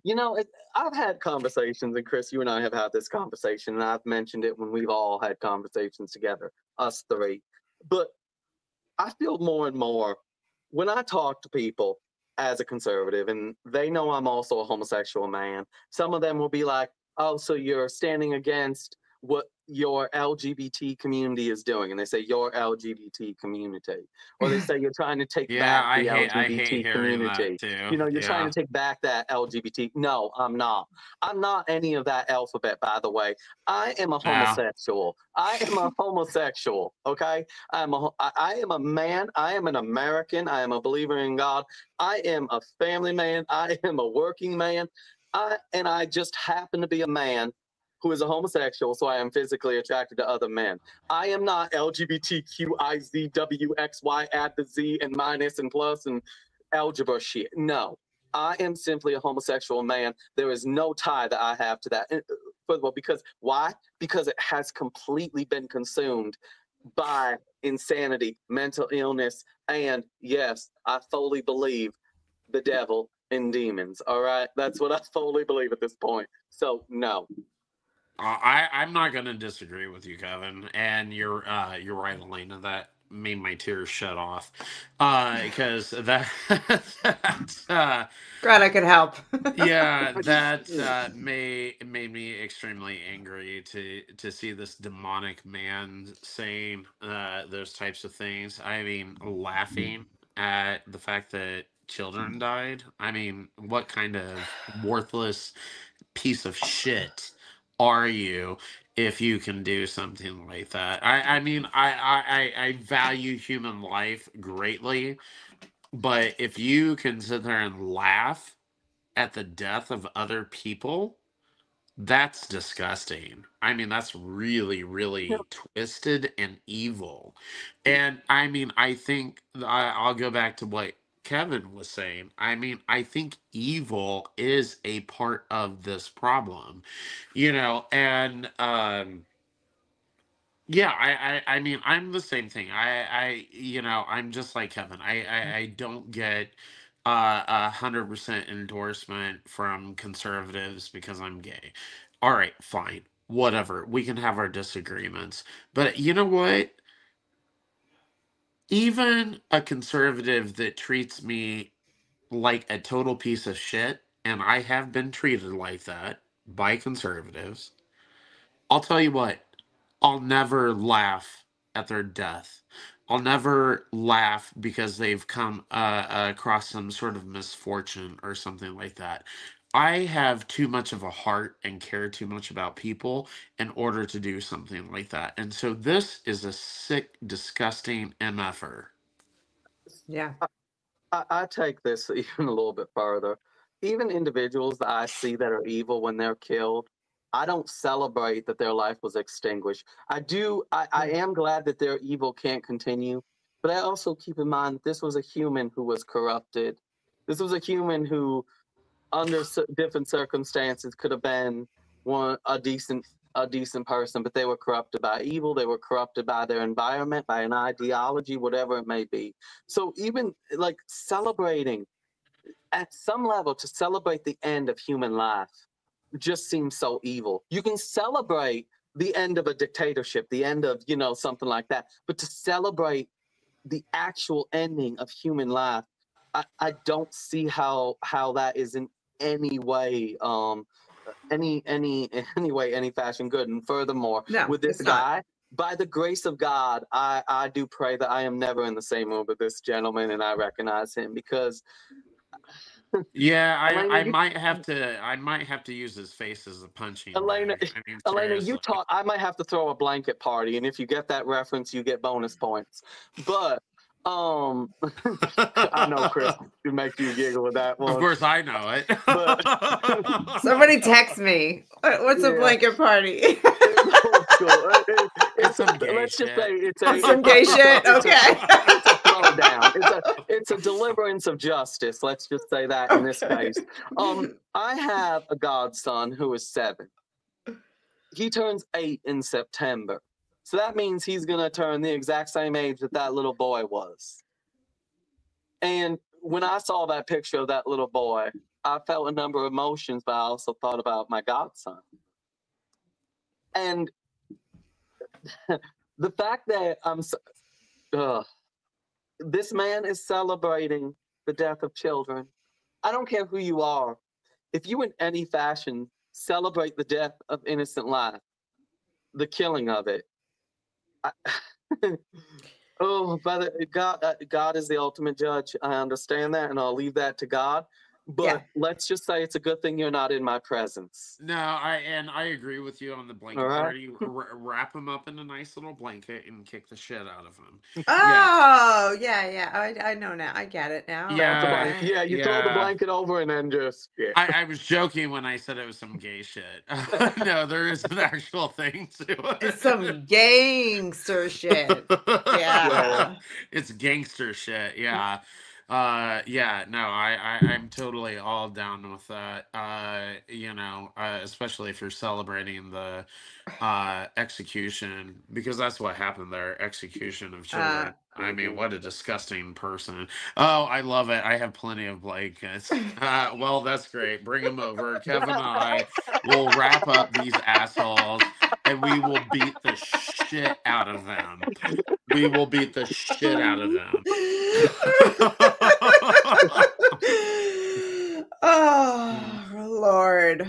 you know, I've had conversations, and Chris, you and I have had this conversation, and I've mentioned it when we've all had conversations together, us 3. But I feel more and more when I talk to people as a conservative, and they know I'm also a homosexual man, some of them will be like, oh, so you're standing against what your LGBT community is doing, and they say your LGBT community, or they say you're trying to take back the LGBT community. You know, you're trying to take back that LGBT. No, I'm not. I'm not any of that alphabet, by the way. I am a homosexual. I am a homosexual. Okay, I am a man. I am an American. I am a believer in God. I am a family man. I am a working man. And I just happen to be a man who is a homosexual, so I am physically attracted to other men. I am not LGBTQIZWXY, add the Z and minus and plus and algebra shit. No, I am simply a homosexual man. There is no tie that I have to that. First of all, because why? Because it has completely been consumed by insanity, mental illness, and yes, I fully believe the devil and demons. All right, that's what I fully believe at this point. So no. I'm not going to disagree with you, Kevin, and you're right, Elena. That made my tears shut off because that's glad I could help. yeah, that made me extremely angry to see this demonic man saying those types of things. I mean, laughing at the fact that children died. I mean, what kind of worthless piece of shit are you if you can do something like that? I mean, I value human life greatly, but if you can sit there and laugh at the death of other people, that's disgusting. I mean, that's really, really twisted and evil. And I mean, I think I'll go back to what Kevin was saying. I mean, I think evil is a part of this problem, and yeah, I mean, I'm the same thing. I'm just like Kevin. I don't get 100% endorsement from conservatives because I'm gay. All right, fine, whatever. We can have our disagreements, but you know what? Even a conservative that treats me like a total piece of shit, and I have been treated like that by conservatives, I'll tell you what, I'll never laugh at their death. I'll never laugh because they've come across some sort of misfortune or something like that. I have too much of a heart and care too much about people in order to do something like that. And so this is a sick, disgusting MFer. Yeah. I take this even a little bit further. Even individuals that I see that are evil when they're killed, I don't celebrate that their life was extinguished. I am glad that their evil can't continue, but I also keep in mind that this was a human who was corrupted. This was a human who, under different circumstances, could have been a decent person, but they were corrupted by evil. They were corrupted by their environment, by an ideology, whatever it may be. So even like celebrating at some level, to celebrate the end of human life just seems so evil. You can celebrate the end of a dictatorship, the end of, something like that, but to celebrate the actual ending of human life, I don't see how that is in any way any fashion good. And furthermore, with this guy, by the grace of God, I do pray that I am never in the same room with this gentleman and I recognize him, because yeah, I might have to use his face as a punching Elena, bag. I mean, Elena, I might have to throw a blanket party, and if you get that reference, you get bonus points. But I know, Chris, to make you giggle with that one. Of course, I know it. But somebody text me. What's a blanket party? It's some gay shit. Just say it's some gay shit. Okay. It's a throwdown. It's a deliverance of justice. Let's just say that in this case. I have a godson who is 7. He turns 8 in September. So that means he's going to turn the exact same age that little boy was. And when I saw that picture of that little boy, I felt a number of emotions, but I also thought about my godson. And the fact that this man is celebrating the death of children, I don't care who you are. If you in any fashion celebrate the death of innocent life, the killing of it, God is the ultimate judge. I understand that, and I'll leave that to God. But let's just say it's a good thing you're not in my presence. No, I agree with you on the blanket party. Wrap him up in a nice little blanket and kick the shit out of him. Oh, yeah. I know now. I get it now. Yeah, you throw the blanket over and then just. Yeah. I was joking when I said it was some gay shit. No, there is an actual thing to it. It's some gangster shit. Yeah. It's gangster shit. Yeah. No, I'm totally all down with that. Especially if you're celebrating the execution, because that's what happened there. Execution of children. I mean, what a disgusting person. Oh, I love it. I have plenty of blankets. Well, that's great. Bring them over. Kevin and I will wrap up these assholes and we will beat the shit out of them. We will beat the shit out of them. Oh, Lord.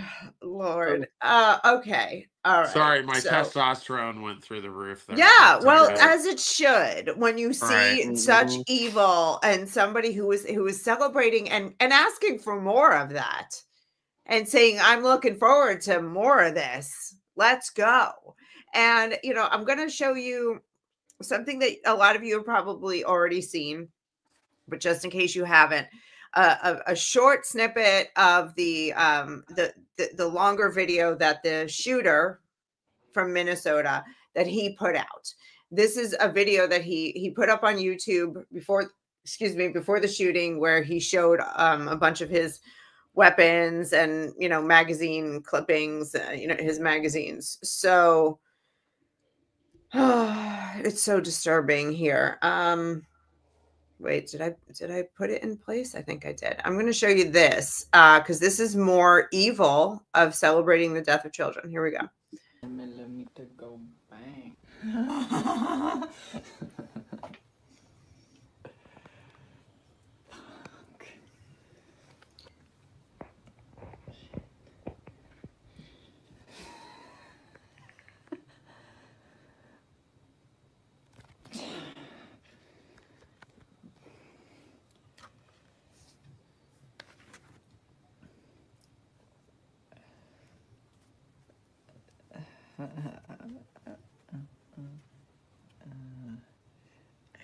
Okay. All right. Sorry, my testosterone went through the roof there. Yeah, well, as it should. When you see such evil and somebody who is celebrating and asking for more of that and saying, I'm looking forward to more of this. Let's go. And, I'm going to show you something that a lot of you have probably already seen, but just in case you haven't, a short snippet of the longer video that the shooter from Minnesota that he put out. This is a video that he put up on YouTube before the shooting, where he showed a bunch of his weapons and magazine clippings, his magazines. So it's so disturbing here. Wait, did I put it in place? I think I did. I'm going to show you this because this is more evil of celebrating the death of children. Here we go. Let me to go bang.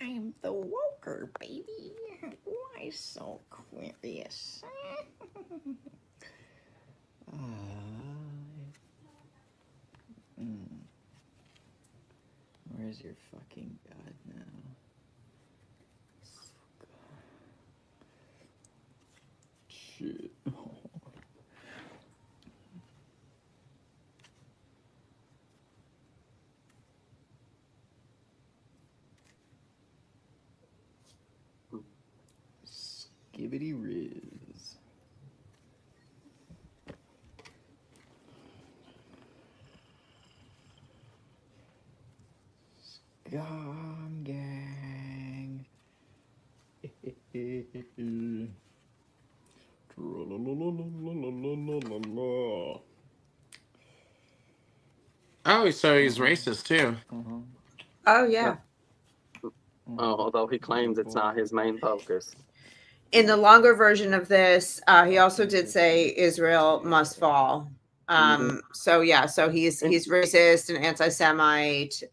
I'm the woker, baby. Why so curious? Where's your fucking God now? Shit. Skibbity Riz. Scum gang. Oh, so he's racist too. Oh, yeah. Although he claims it's not his main focus. In the longer version of this, he also did say Israel must fall. So yeah, so he's racist and anti-Semite.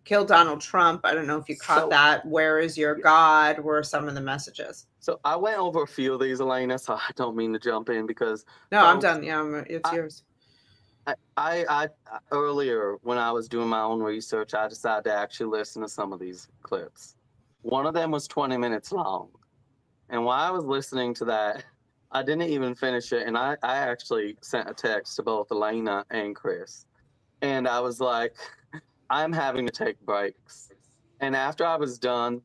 Killed Donald Trump. I don't know if you caught that. Where is your God? Were some of the messages. So I went over a few of these, Elena. So I don't mean to jump in because no, I'm done. Yeah, it's yours. I earlier when I was doing my own research, I decided to actually listen to some of these clips. One of them was 20 minutes long. And while I was listening to that, I didn't even finish it. And I actually sent a text to both Elena and Chris. And I was like, I'm having to take breaks. And after I was done,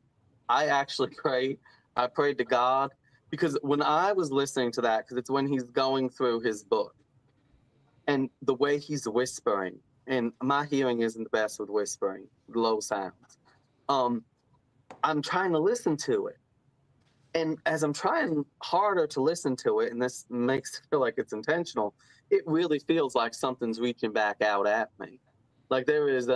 I actually prayed. I prayed to God. Because when I was listening to that, because it's when he's going through his book, and the way he's whispering, and my hearing isn't the best with whispering, low sounds. I'm trying to listen to it. And as I'm trying harder to listen to it, and this makes it feel like it's intentional, it really feels like something's reaching back out at me. Like there is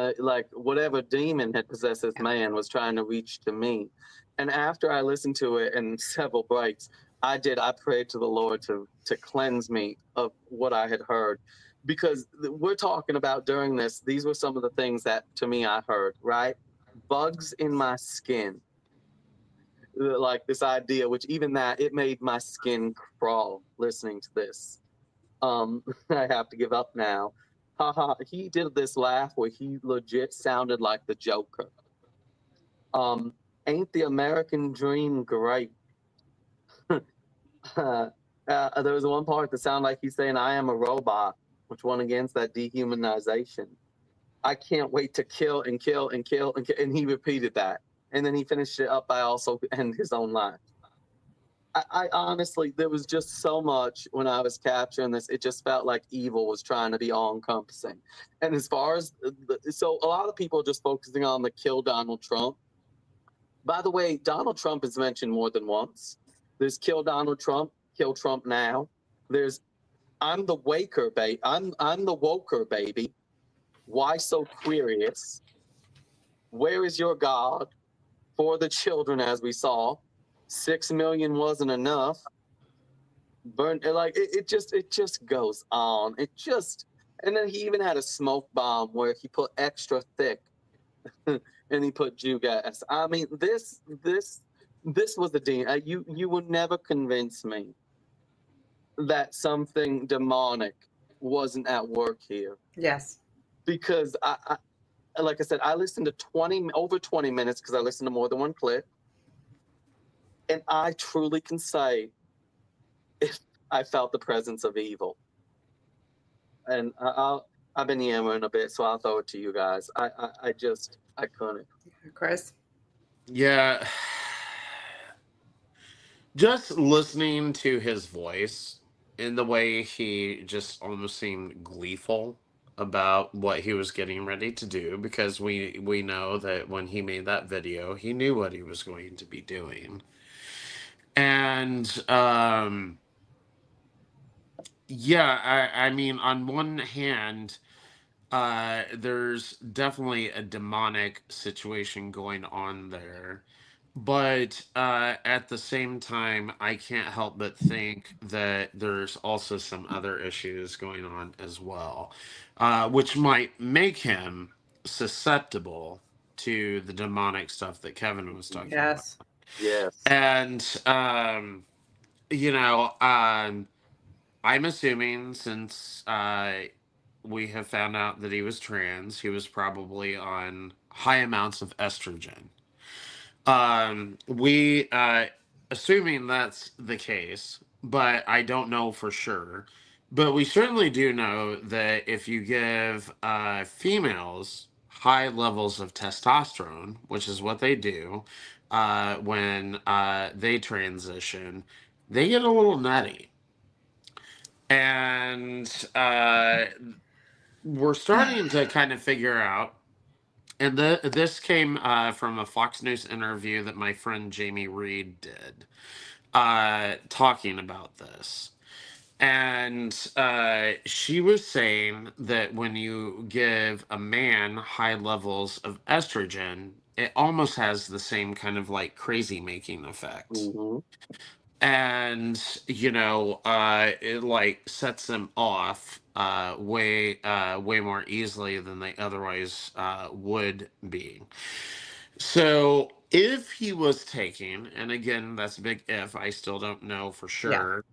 whatever demon had possessed this man was trying to reach to me. And after I listened to it in several breaks, I did. I prayed to the Lord to cleanse me of what I had heard, because we're talking about during this. These were some of the things that to me I heard. Right, bugs in my skin, like this idea, which even that it made my skin crawl listening to this. I have to give up now. Haha, he did this laugh where he legit sounded like the Joker. Ain't the American dream great? There was one part that sounded like he's saying, I am a robot, which went against that dehumanization. I can't wait to kill and kill and kill and kill. And he repeated that. And then he finished it up by also end his own life. I honestly, there was just so much when I was capturing this. It just felt like evil was trying to be all-encompassing. And as far as, so a lot of people are just focusing on the kill Donald Trump. By the way, Donald Trump is mentioned more than once. There's kill Donald Trump, kill Trump now. There's I'm the waker baby. I'm the woker baby. Why so curious? Where is your God? For the children, as we saw. 6 million wasn't enough. Burn like it just goes on. It just, and then he even had a smoke bomb where he put extra thick and he put Jew gas. I mean, this was the dean. You would never convince me that something demonic wasn't at work here. Yes. Because I like I said, I listened to over 20 minutes because I listened to more than one clip. And I truly can say if I felt the presence of evil. And I've been yammering a bit, so I'll throw it to you guys. I couldn't. Chris? Yeah. Just listening to his voice and the way he just almost seemed gleeful about what he was getting ready to do, because we know that when he made that video, he knew what he was going to be doing. And yeah, I mean, on one hand, there's definitely a demonic situation going on there. But at the same time, I can't help but think that there's also some other issues going on as well, which might make him susceptible to the demonic stuff that Kevin was talking about. Yes. And, you know, I'm assuming since we have found out that he was trans, he was probably on high amounts of estrogen. We assuming that's the case, but I don't know for sure. But we certainly do know that if you give females high levels of testosterone, which is what they do when they transition, they get a little nutty. And we're starting to kind of figure out, and this came from a Fox News interview that my friend Jamie Reed did, talking about this. And she was saying that when you give a man high levels of estrogen, it almost has the same kind of like crazy making effect. Mm-hmm. And, you know, it like sets them off way more easily than they otherwise would be. So if he was taking, and again, that's a big if, I still don't know for sure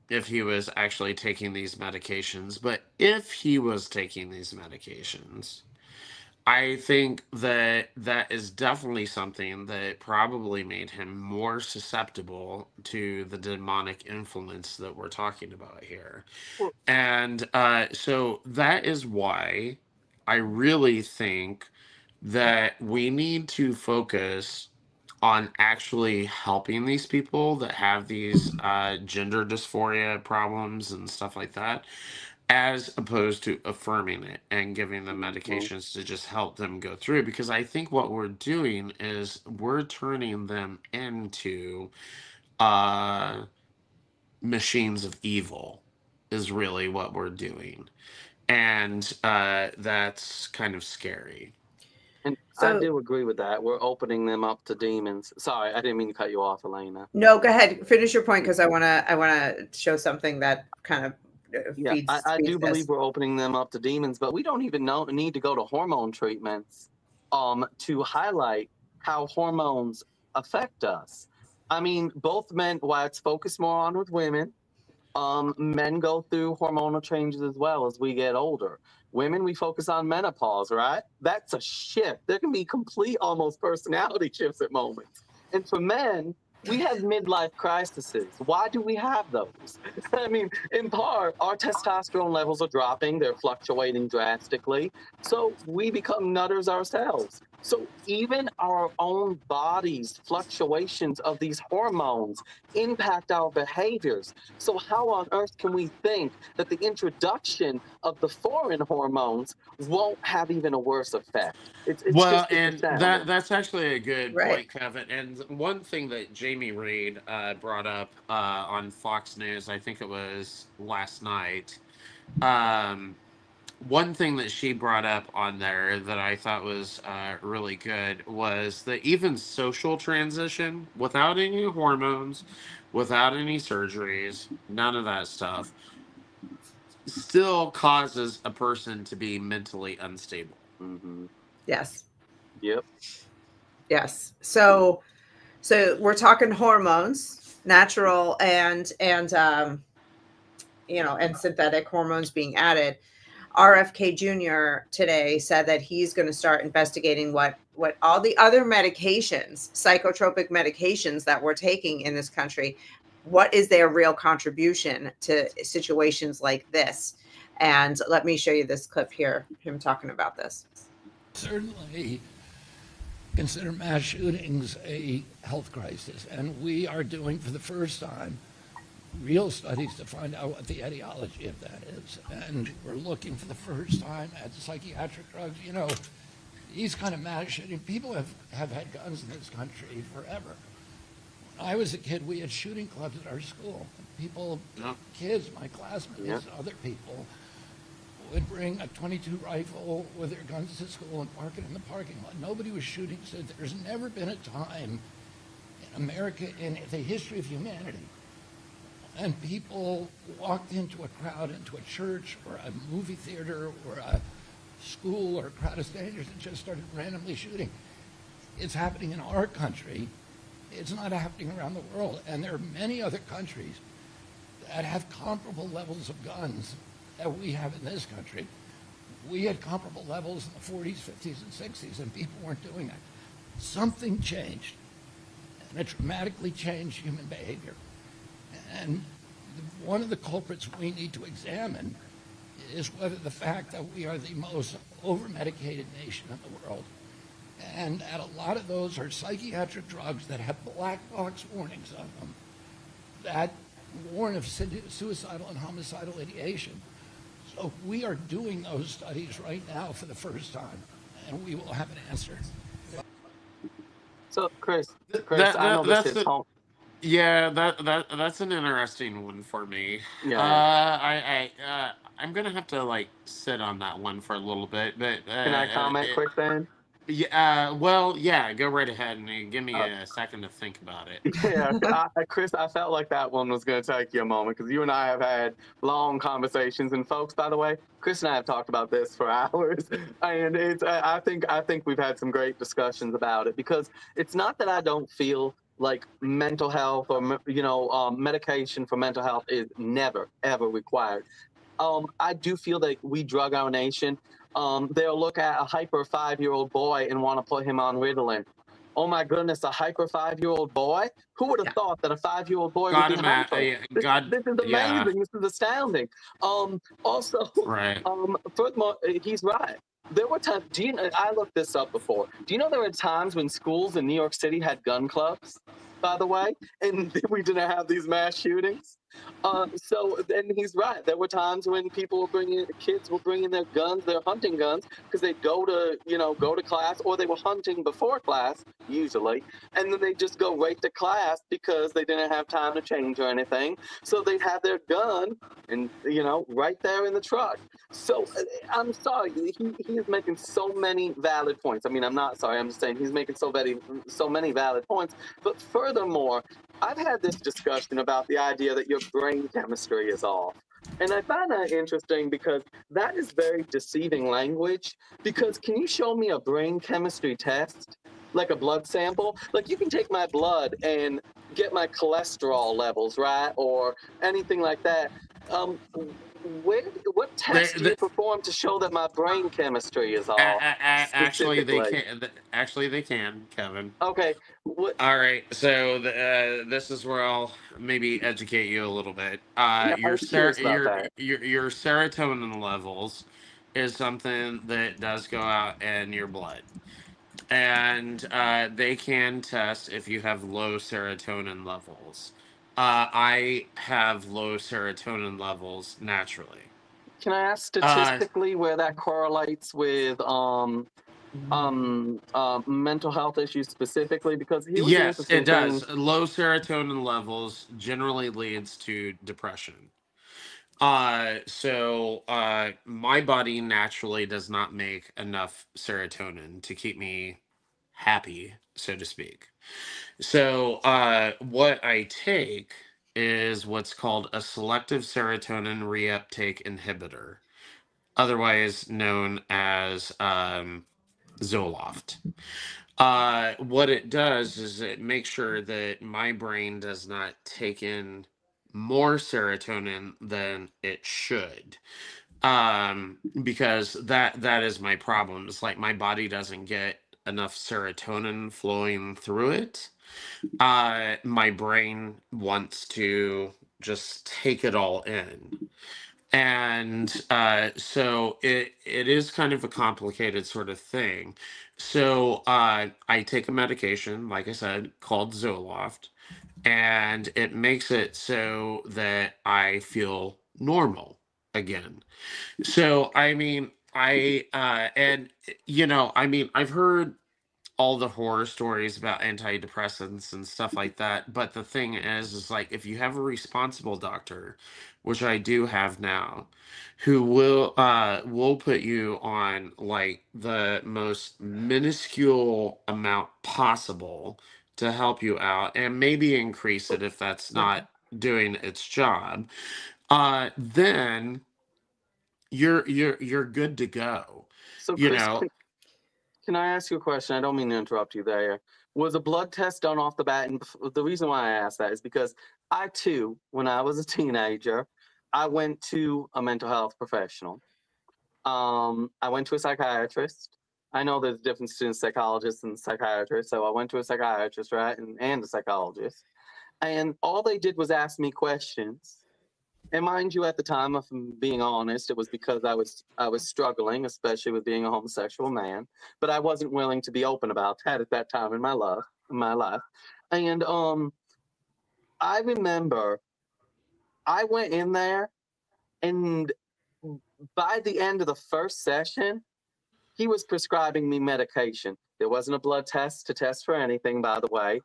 if he was actually taking these medications, but if he was taking these medications, I think that that is definitely something that probably made him more susceptible to the demonic influence that we're talking about here. And so that is why I really think that we need to focus on actually helping these people that have these gender dysphoria problems and stuff like that, as opposed to affirming it and giving them medications to just help them go through. Because I think what we're doing is we're turning them into machines of evil, is really what we're doing. And that's kind of scary. And So- I do agree with that. We're opening them up to demons. Sorry, I didn't mean to cut you off, Elena. No, go ahead. Finish your point, because I wanna show something that kind of feeds. I feeds do this. believe we're opening them up to demons, but we don't even need to go to hormone treatments to highlight how hormones affect us. I mean, both men, while it's focused more on with women, men go through hormonal changes as well as we get older. Women, we focus on menopause, right? That's a shift. There can be complete almost personality shifts at moments. And for men, we have midlife crises. Why do we have those? I mean, in part, our testosterone levels are dropping. They're fluctuating drastically. So we become nutters ourselves. So even our own bodies' fluctuations of these hormones impact our behaviors. So how on earth can we think that the introduction of the foreign hormones won't have even a worse effect? It's Well, just and astounding. that's actually a good Right. point, Kevin. And one thing that Jamie Reed brought up on Fox News, I think it was last night. One thing that she brought up on there that I thought was really good was that even social transition, without any hormones, without any surgeries, none of that stuff, still causes a person to be mentally unstable. Mm-hmm. Yes. Yep. Yes. So we're talking hormones, natural and and synthetic hormones being added. RFK Jr. today said that he's going to start investigating what all the other medications, psychotropic medications that we're taking in this country, what is their real contribution to situations like this? And let me show you this clip here, him talking about this. Certainly consider mass shootings a health crisis, and we are doing for the first time real studies to find out what the etiology of that is. And we're looking for the first time at psychiatric drugs. You know, these kind of mass shooting, people have had guns in this country forever. When I was a kid, we had shooting clubs at our school. People, kids, my classmates, other people, would bring a .22 rifle with their guns to school and park it in the parking lot. Nobody was shooting. So there's never been a time in America, in the history of humanity, and people walked into a crowd, into a church or a movie theater or a school or a crowd of strangers and just started randomly shooting. It's happening in our country. It's not happening around the world. And there are many other countries that have comparable levels of guns that we have in this country. We had comparable levels in the 40s, 50s, and 60s, and people weren't doing that. Something changed, and it dramatically changed human behavior. And one of the culprits we need to examine is whether the fact that we are the most over-medicated nation in the world, and that a lot of those are psychiatric drugs that have black box warnings on them that warn of suicidal and homicidal ideation. So we are doing those studies right now for the first time, and we will have an answer. So, Chris, I know this is home. Yeah, that's an interesting one for me. Yeah. I'm gonna have to sit on that one for a little bit, but Can I comment quick then? Yeah. Well, yeah. Go right ahead and give me a second to think about it. Yeah, Chris, I felt like that one was going to take you a moment because you and I have had long conversations. And folks, by the way, Chris and I have talked about this for hours, and I think we've had some great discussions about it, because it's not that I don't feel like mental health or medication for mental health is never ever required. I do feel that we drug our nation. They'll look at a hyper 5-year-old boy and want to put him on Ritalin. Oh my goodness, a hyper 5-year-old boy? Who would have thought that a 5-year-old boy would be hyper? This is amazing. Yeah. This is astounding. Also, right. Furthermore, he's right. There were times. I looked this up before. Do you know there were times when schools in New York City had gun clubs, by the way, and we didn't have these mass shootings? So then he's right. There were times when kids were bringing their guns, their hunting guns, because they'd go to class, or they were hunting before class, usually, and then they just go right to class because they didn't have time to change or anything. So they'd have their gun and right there in the truck. So I'm sorry, he is making so many valid points. I mean, I'm not sorry. I'm just saying he's making so many valid points. But furthermore, I've had this discussion about the idea that your brain chemistry is off. And I find that interesting because that is very deceiving language. Because can you show me a brain chemistry test? Like a blood sample? Like you can take my blood and get my cholesterol levels, right? Or anything like that. What test do you perform to show that my brain chemistry is off? Actually, they can. Actually, they can, Kevin. Okay. All right. So this is where I'll maybe educate you a little bit. Your serotonin levels is something that does go out in your blood, and they can test if you have low serotonin levels. I have low serotonin levels naturally. Can I ask statistically where that correlates with mental health issues specifically? Because yes, it does. Low serotonin levels generally leads to depression. So my body naturally does not make enough serotonin to keep me happy, so to speak. So what I take is what's called a selective serotonin reuptake inhibitor, otherwise known as Zoloft. What it does is it makes sure that my brain does not take in more serotonin than it should. Because that is my problem. It's like my body doesn't get enough serotonin flowing through it. My brain wants to just take it all in. And so it is kind of a complicated sort of thing. So I take a medication, like I said, called Zoloft, and it makes it so that I feel normal again. So I mean, I've heard all the horror stories about antidepressants and stuff like that. But the thing is like if you have a responsible doctor, which I do have now, who will put you on like the most minuscule amount possible to help you out and maybe increase it if that's not doing its job, then you're good to go. So Chris, can I ask you a question? I don't mean to interrupt you there. Was a blood test done off the bat? And the reason why I asked that is because I too, when I was a teenager, I went to a mental health professional. I went to a psychiatrist. I know there's a difference between psychologists and psychiatrists, so I went to a psychiatrist, right, and a psychologist. And all they did was ask me questions. And mind you, at the time, if I'm being honest, it was because I was struggling, especially with being a homosexual man. But I wasn't willing to be open about that at that time in my life. And I remember I went in there, and by the end of the first session, he was prescribing me medication. There wasn't a blood test to test for anything, by the way.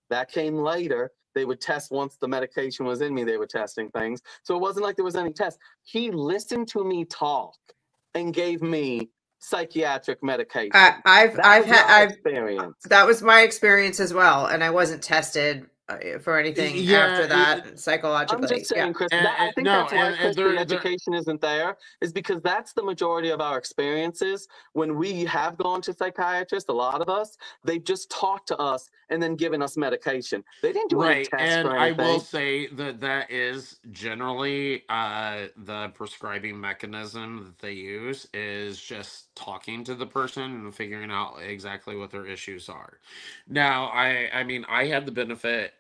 That came later. They would test once the medication was in me. They were testing things. So it wasn't like there was any test. He listened to me talk and gave me psychiatric medication. I've had experience. That was my experience as well, and I wasn't tested for anything after that psychologically. I'm just saying, Chris, I think that's why the education isn't there, is because that's the majority of our experiences. When we have gone to psychiatrists, a lot of us, they've just talked to us and then given us medication. They didn't do any tests and or anything. I will say that is generally the prescribing mechanism that they use is just talking to the person and figuring out exactly what their issues are. Now, I mean, I had the benefit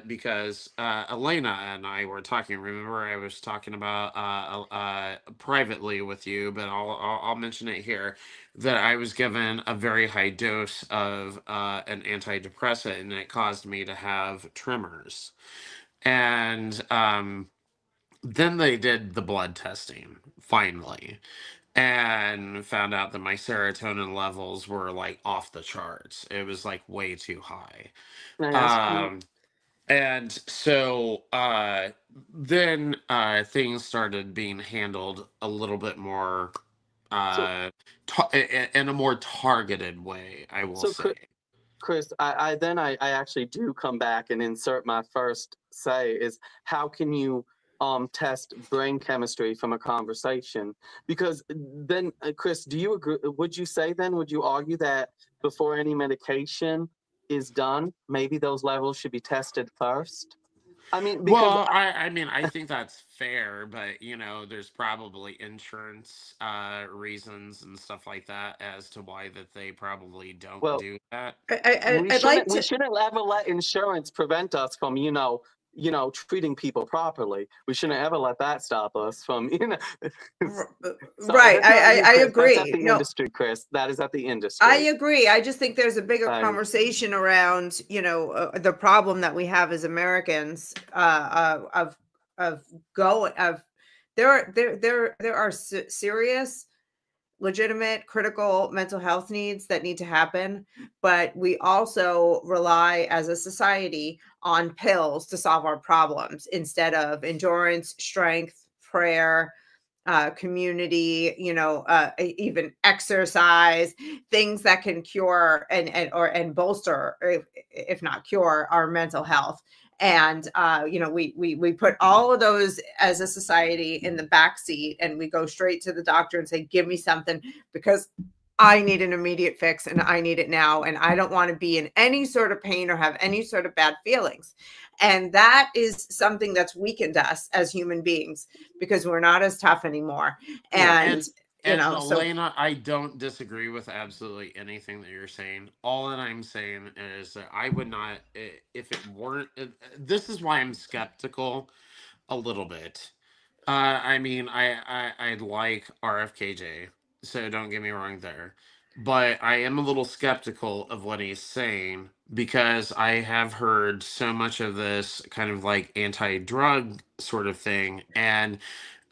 because Elena and I were talking. Remember, I was talking about privately with you, but I'll mention it here, that I was given a very high dose of an antidepressant, and it caused me to have tremors. And then they did the blood testing finally, and found out that my serotonin levels were like off the charts. It was like way too high. Can I ask you? And so then things started being handled a little bit more in a more targeted way, I will say. Chris, I actually do come back and insert my first say is, how can you test brain chemistry from a conversation? Because then, Chris, do you agree? Would you say then, would you argue that before any medication is done, maybe those levels should be tested first? I mean, because well, I mean, I think that's fair, but you know, there's probably insurance reasons and stuff like that as to why that they probably don't do that. We shouldn't ever let insurance prevent us from, treating people properly. We shouldn't ever let that stop us from, Right. I agree. That's at the industry, Chris. That is at the industry. I agree. I just think there's a bigger conversation around, the problem that we have as Americans there are serious, legitimate, critical mental health needs that need to happen, but we also rely as a society on pills to solve our problems instead of endurance, strength, prayer, community, even exercise, things that can cure and bolster, if not cure, our mental health. And we put all of those as a society in the back seat, and we go straight to the doctor and say, give me something, because I need an immediate fix and I need it now. And I don't want to be in any sort of pain or have any sort of bad feelings. And that is something that's weakened us as human beings, because we're not as tough anymore. And Elena, I don't disagree with absolutely anything that you're saying. All that I'm saying is that I would not, if it weren't, this is why I'm skeptical a little bit. I mean, I like RFKJ, so don't get me wrong there. But I am a little skeptical of what he's saying, because I have heard so much of this kind of like anti-drug sort of thing. And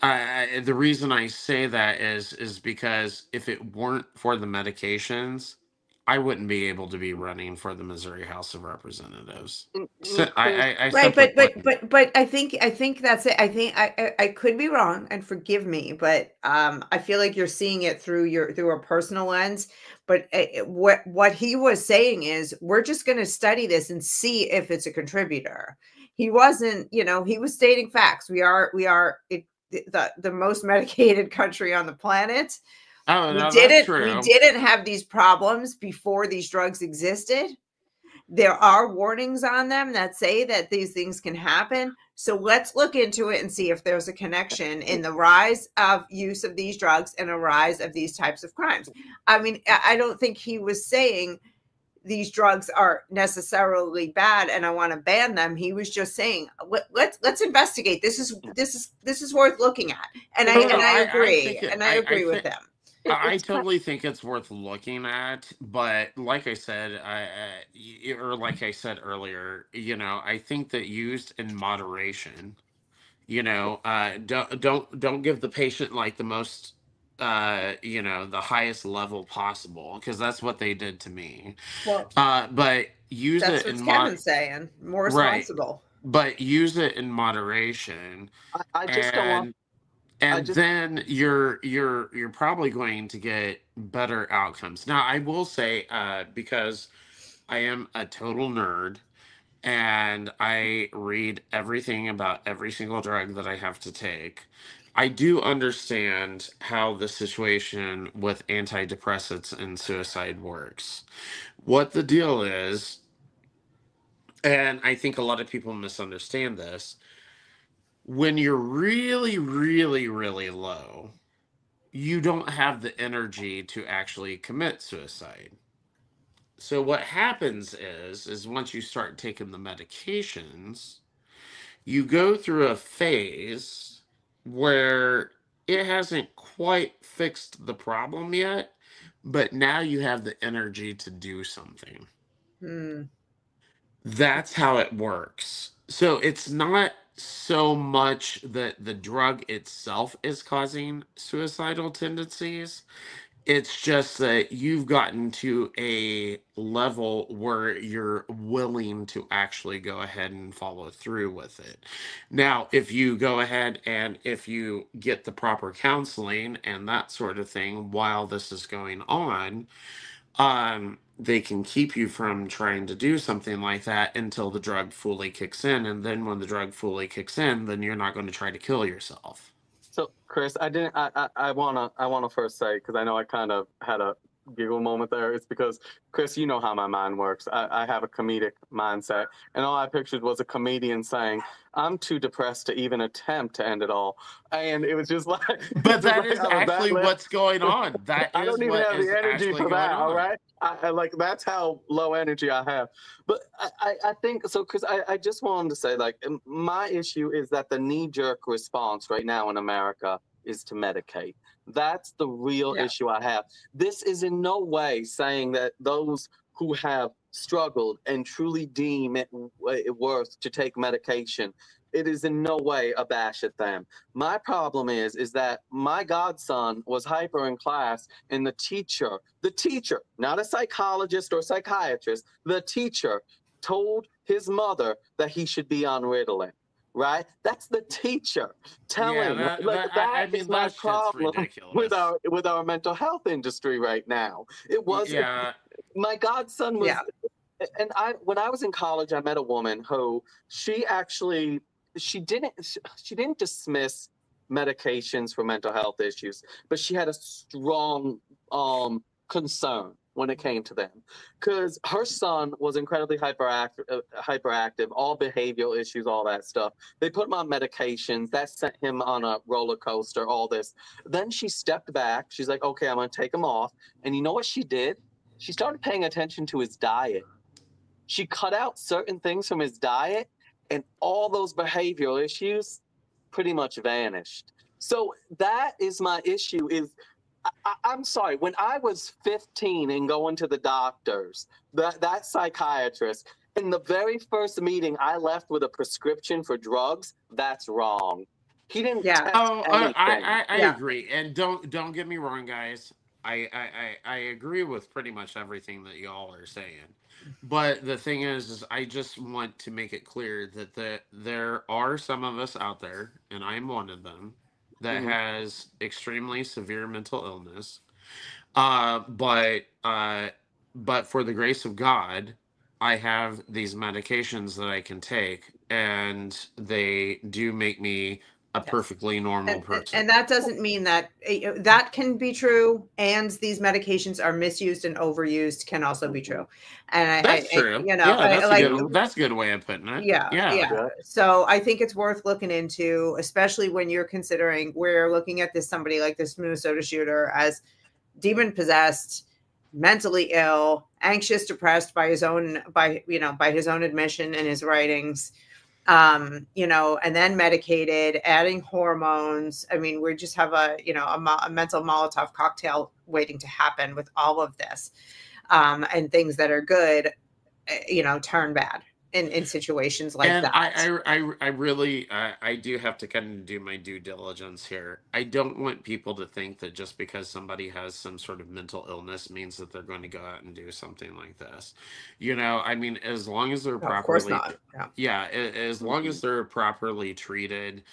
the reason I say that is because if it weren't for the medications, I wouldn't be able to be running for the Missouri House of Representatives. So right, but I think that's it. I think I could be wrong, and forgive me, but I feel like you're seeing it through a personal lens. But what he was saying is, we're just going to study this and see if it's a contributor. He wasn't, he was stating facts. We are the most medicated country on the planet. Oh, no, we didn't have these problems before these drugs existed. There are warnings on them that say that these things can happen. So let's look into it and see if there's a connection in the rise of use of these drugs and a rise of these types of crimes. I mean, I don't think he was saying these drugs are necessarily bad and I want to ban them. He was just saying, let's investigate. This is worth looking at. And I agree. I agree with him. I totally think it's worth looking at, but like I said, like I said earlier, I think that used in moderation, don't give the patient like the most, the highest level possible, because that's what they did to me. Well, but use that's it in Kevin's saying, more responsible. Right, but use it in moderation. I just don't want. Then you're probably going to get better outcomes. Now, I will say, because I am a total nerd and I read everything about every single drug that I have to take, I do understand how the situation with antidepressants and suicide works. What the deal is, and I think a lot of people misunderstand this, when you're really, really, really low, you don't have the energy to actually commit suicide. So what happens is once you start taking the medications, you go through a phase where it hasn't quite fixed the problem yet, but now you have the energy to do something. That's how it works. So it's not so much that the drug itself is causing suicidal tendencies. It's just that you've gotten to a level where you're willing to actually go ahead and follow through with it. Now, if you go ahead and if you get the proper counseling and that sort of thing while this is going on, they can keep you from trying to do something like that until the drug fully kicks in. And then when the drug fully kicks in, then you're not going to try to kill yourself. So, Chris, I wanna first say, because I know I kind of had a giggle moment there. It's because, Chris, you know how my mind works. I have a comedic mindset, and all I pictured was a comedian saying, "I'm too depressed to even attempt to end it all," and it was just like. But that is actually what's going on. That I is don't even what have is the energy actually for going that. on. All right, I like that's how low energy I have. But I think so, Chris. I just wanted to say, like, my issue is that the knee-jerk response right now in America is to medicate. That's the real issue I have. This is in no way saying that those who have struggled and truly deem it worth to take medication, it is in no way a bash at them. My problem is that my godson was hyper in class, and the teacher, not a psychologist or psychiatrist, the teacher told his mother that he should be on Ritalin. Right? That's the teacher telling. That is my problem with our mental health industry right now. It was my godson was, and when I was in college, I met a woman who she didn't dismiss medications for mental health issues, but she had a strong concern when it came to them, because her son was incredibly hyperactive, all behavioral issues, all that stuff. They put him on medications that sent him on a roller coaster, all this. Then she stepped back. She's like, okay, I'm going to take him off. And you know what she did? She started paying attention to his diet. She cut out certain things from his diet, and all those behavioral issues pretty much vanished. So that is my issue. I'm sorry, when I was 15 and going to the doctors, that psychiatrist, in the very first meeting, I left with a prescription for drugs. That's wrong. He didn't test anything. I agree. And don't get me wrong, guys. I agree with pretty much everything that y'all are saying. But the thing is I just want to make it clear that there are some of us out there, and I'm one of them, that has extremely severe mental illness. But for the grace of God, I have these medications that I can take, and they do make me a perfectly normal person. And that doesn't mean that that can be true, and these medications are misused and overused can also be true. And that's true. You know, that's a good way of putting it. Yeah. So I think it's worth looking into, especially when you're considering, we're looking at somebody like this Minnesota shooter as demon possessed, mentally ill, anxious, depressed by his own admission and his writings. You know, and then medicated, adding hormones. I mean, we just have a mental molotov cocktail waiting to happen with all of this. And things that are good, turn bad in situations like that. I really do have to kind of do my due diligence here. I don't want people to think that just because somebody has some sort of mental illness means that they're going to go out and do something like this. You know, I mean, as long as they're properly, of course not. As long as they're properly treated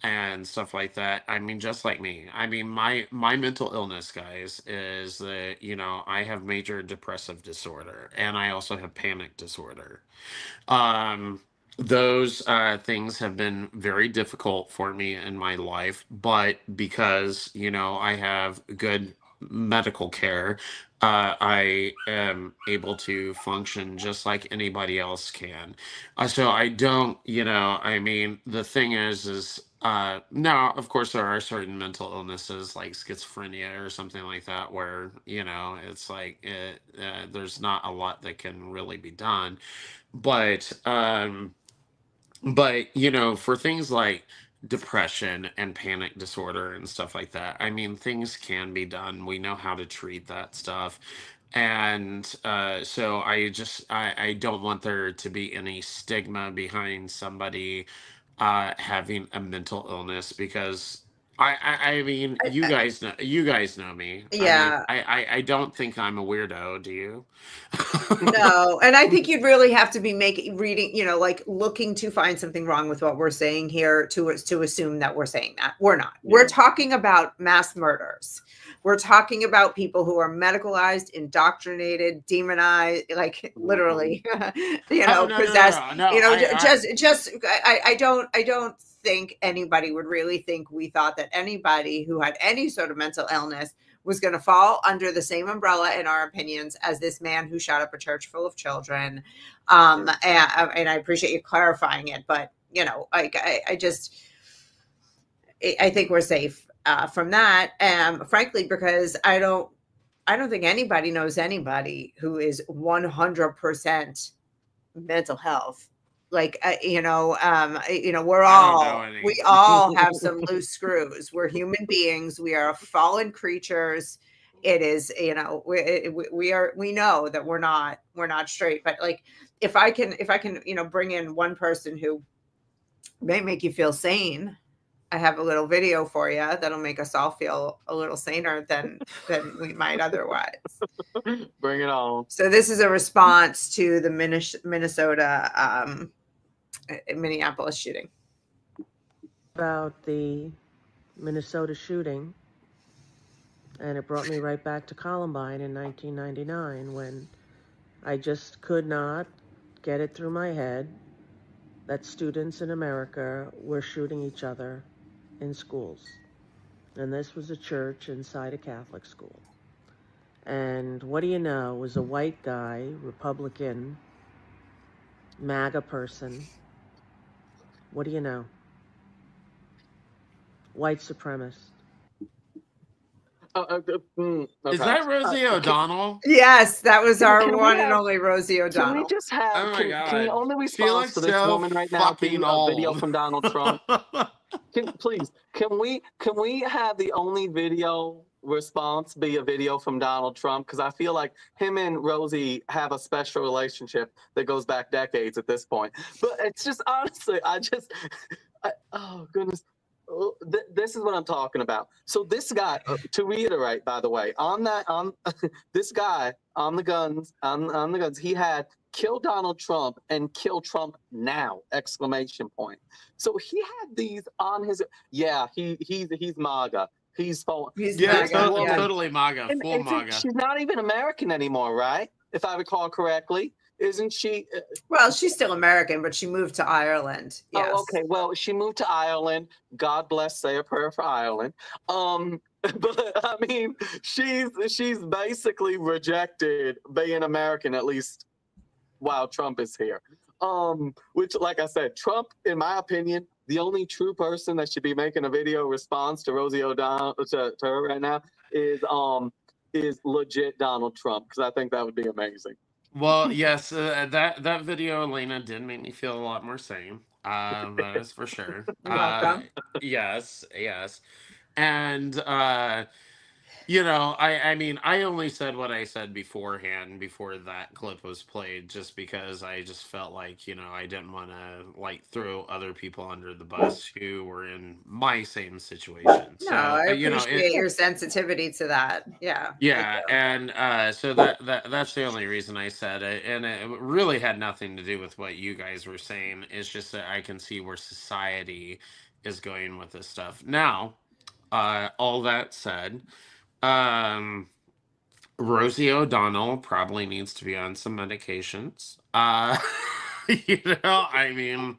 and stuff like that. I mean, just like me. I mean, my mental illness, guys, is that, I have major depressive disorder, and I also have panic disorder. Those things have been very difficult for me in my life, but because, I have good medical care, I am able to function just like anybody else can. So I don't, I mean, the thing is now, of course, there are certain mental illnesses like schizophrenia or something like that where, it's like there's not a lot that can really be done. But for things like depression and panic disorder and stuff like that, I mean, things can be done. We know how to treat that stuff. And so I don't want there to be any stigma behind somebody having a mental illness, because I mean, you guys know me. I mean, Yeah. I don't think I'm a weirdo, do you? No, and I think you'd really have to be reading, like looking to find something wrong with what we're saying here to assume that we're saying that. We're not. Yeah. We're talking about mass murders. We're talking about people who are medicalized, indoctrinated, demonized, like literally, possessed. I don't think anybody would really think we thought that anybody who had any sort of mental illness was going to fall under the same umbrella, in our opinions, as this man who shot up a church full of children. And I appreciate you clarifying it, but I think we're safe from that. Frankly, because I don't think anybody knows anybody who is 100% mental health. Like, we all have some loose screws. We're human beings. We are fallen creatures. It is, we know that we're not straight, but like, if I can, bring in one person who may make you feel sane, I have a little video for you that'll make us all feel a little saner than we might otherwise. Bring it on. So this is a response to the Minnesota, Minneapolis shooting. About the Minnesota shooting, and it brought me right back to Columbine in 1999, when I just could not get it through my head that students in America were shooting each other in schools. And this was a church inside a Catholic school. And what do you know, it was a white guy, Republican, MAGA person. What do you know? White supremacist. Okay. Is that Rosie O'Donnell? Yes, that was our one and only Rosie O'Donnell. Can we just have? Oh my God. Can the only response to this woman right now be a video from Donald Trump? Can we have the only video response be a video from Donald Trump? Because I feel like him and Rosie have a special relationship that goes back decades at this point. But it's just, honestly, oh goodness. This is what I'm talking about. So this guy, to reiterate, by the way, this guy on the guns, he had "Kill Donald Trump" and "Kill Trump now!" exclamation point. So he had these on his. Yeah, he's MAGA. He's totally MAGA, full MAGA. She's not even American anymore, right? If I recall correctly. Isn't she? Well, she's still American, but she moved to Ireland. Yes. Oh, okay. Well, she moved to Ireland. God bless. Say a prayer for Ireland. But I mean, she's basically rejected being American, at least while Trump is here. Which, like I said, Trump, in my opinion, the only true person that should be making a video response to Rosie O'Donnell to her right now is legit Donald Trump, because I think that would be amazing. Well, yes, that video, Elena, did make me feel a lot more sane. That is for sure. Yes. And, I mean, I only said what I said beforehand, before that clip was played, just because I just felt like, I didn't want to, throw other people under the bus who were in my same situation. No, I appreciate your sensitivity to that. Yeah. Yeah, and so that's the only reason I said it, and it really had nothing to do with what you guys were saying. It's just that I can see where society is going with this stuff. Now, all that said, Rosie O'Donnell probably needs to be on some medications. I mean,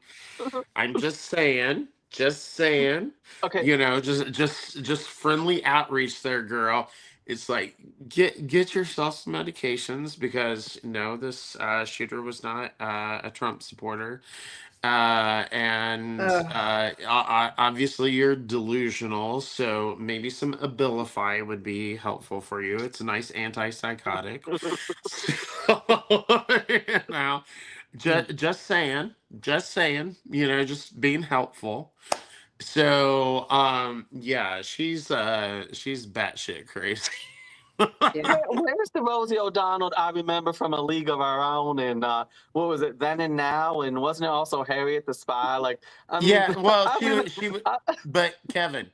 I'm just saying. Okay. Just friendly outreach there, girl. It's like, get yourself some medications, because no, this shooter was not a Trump supporter. Obviously you're delusional, so maybe some Abilify would be helpful for you. It's a nice antipsychotic. Just saying, just being helpful. So, yeah, she's batshit crazy. Where's the Rosie O'Donnell I remember from A League of Our Own and what was it, Then and Now, and wasn't it also Harriet the Spy? Like, I mean, Yeah, well, I she was, but Kevin,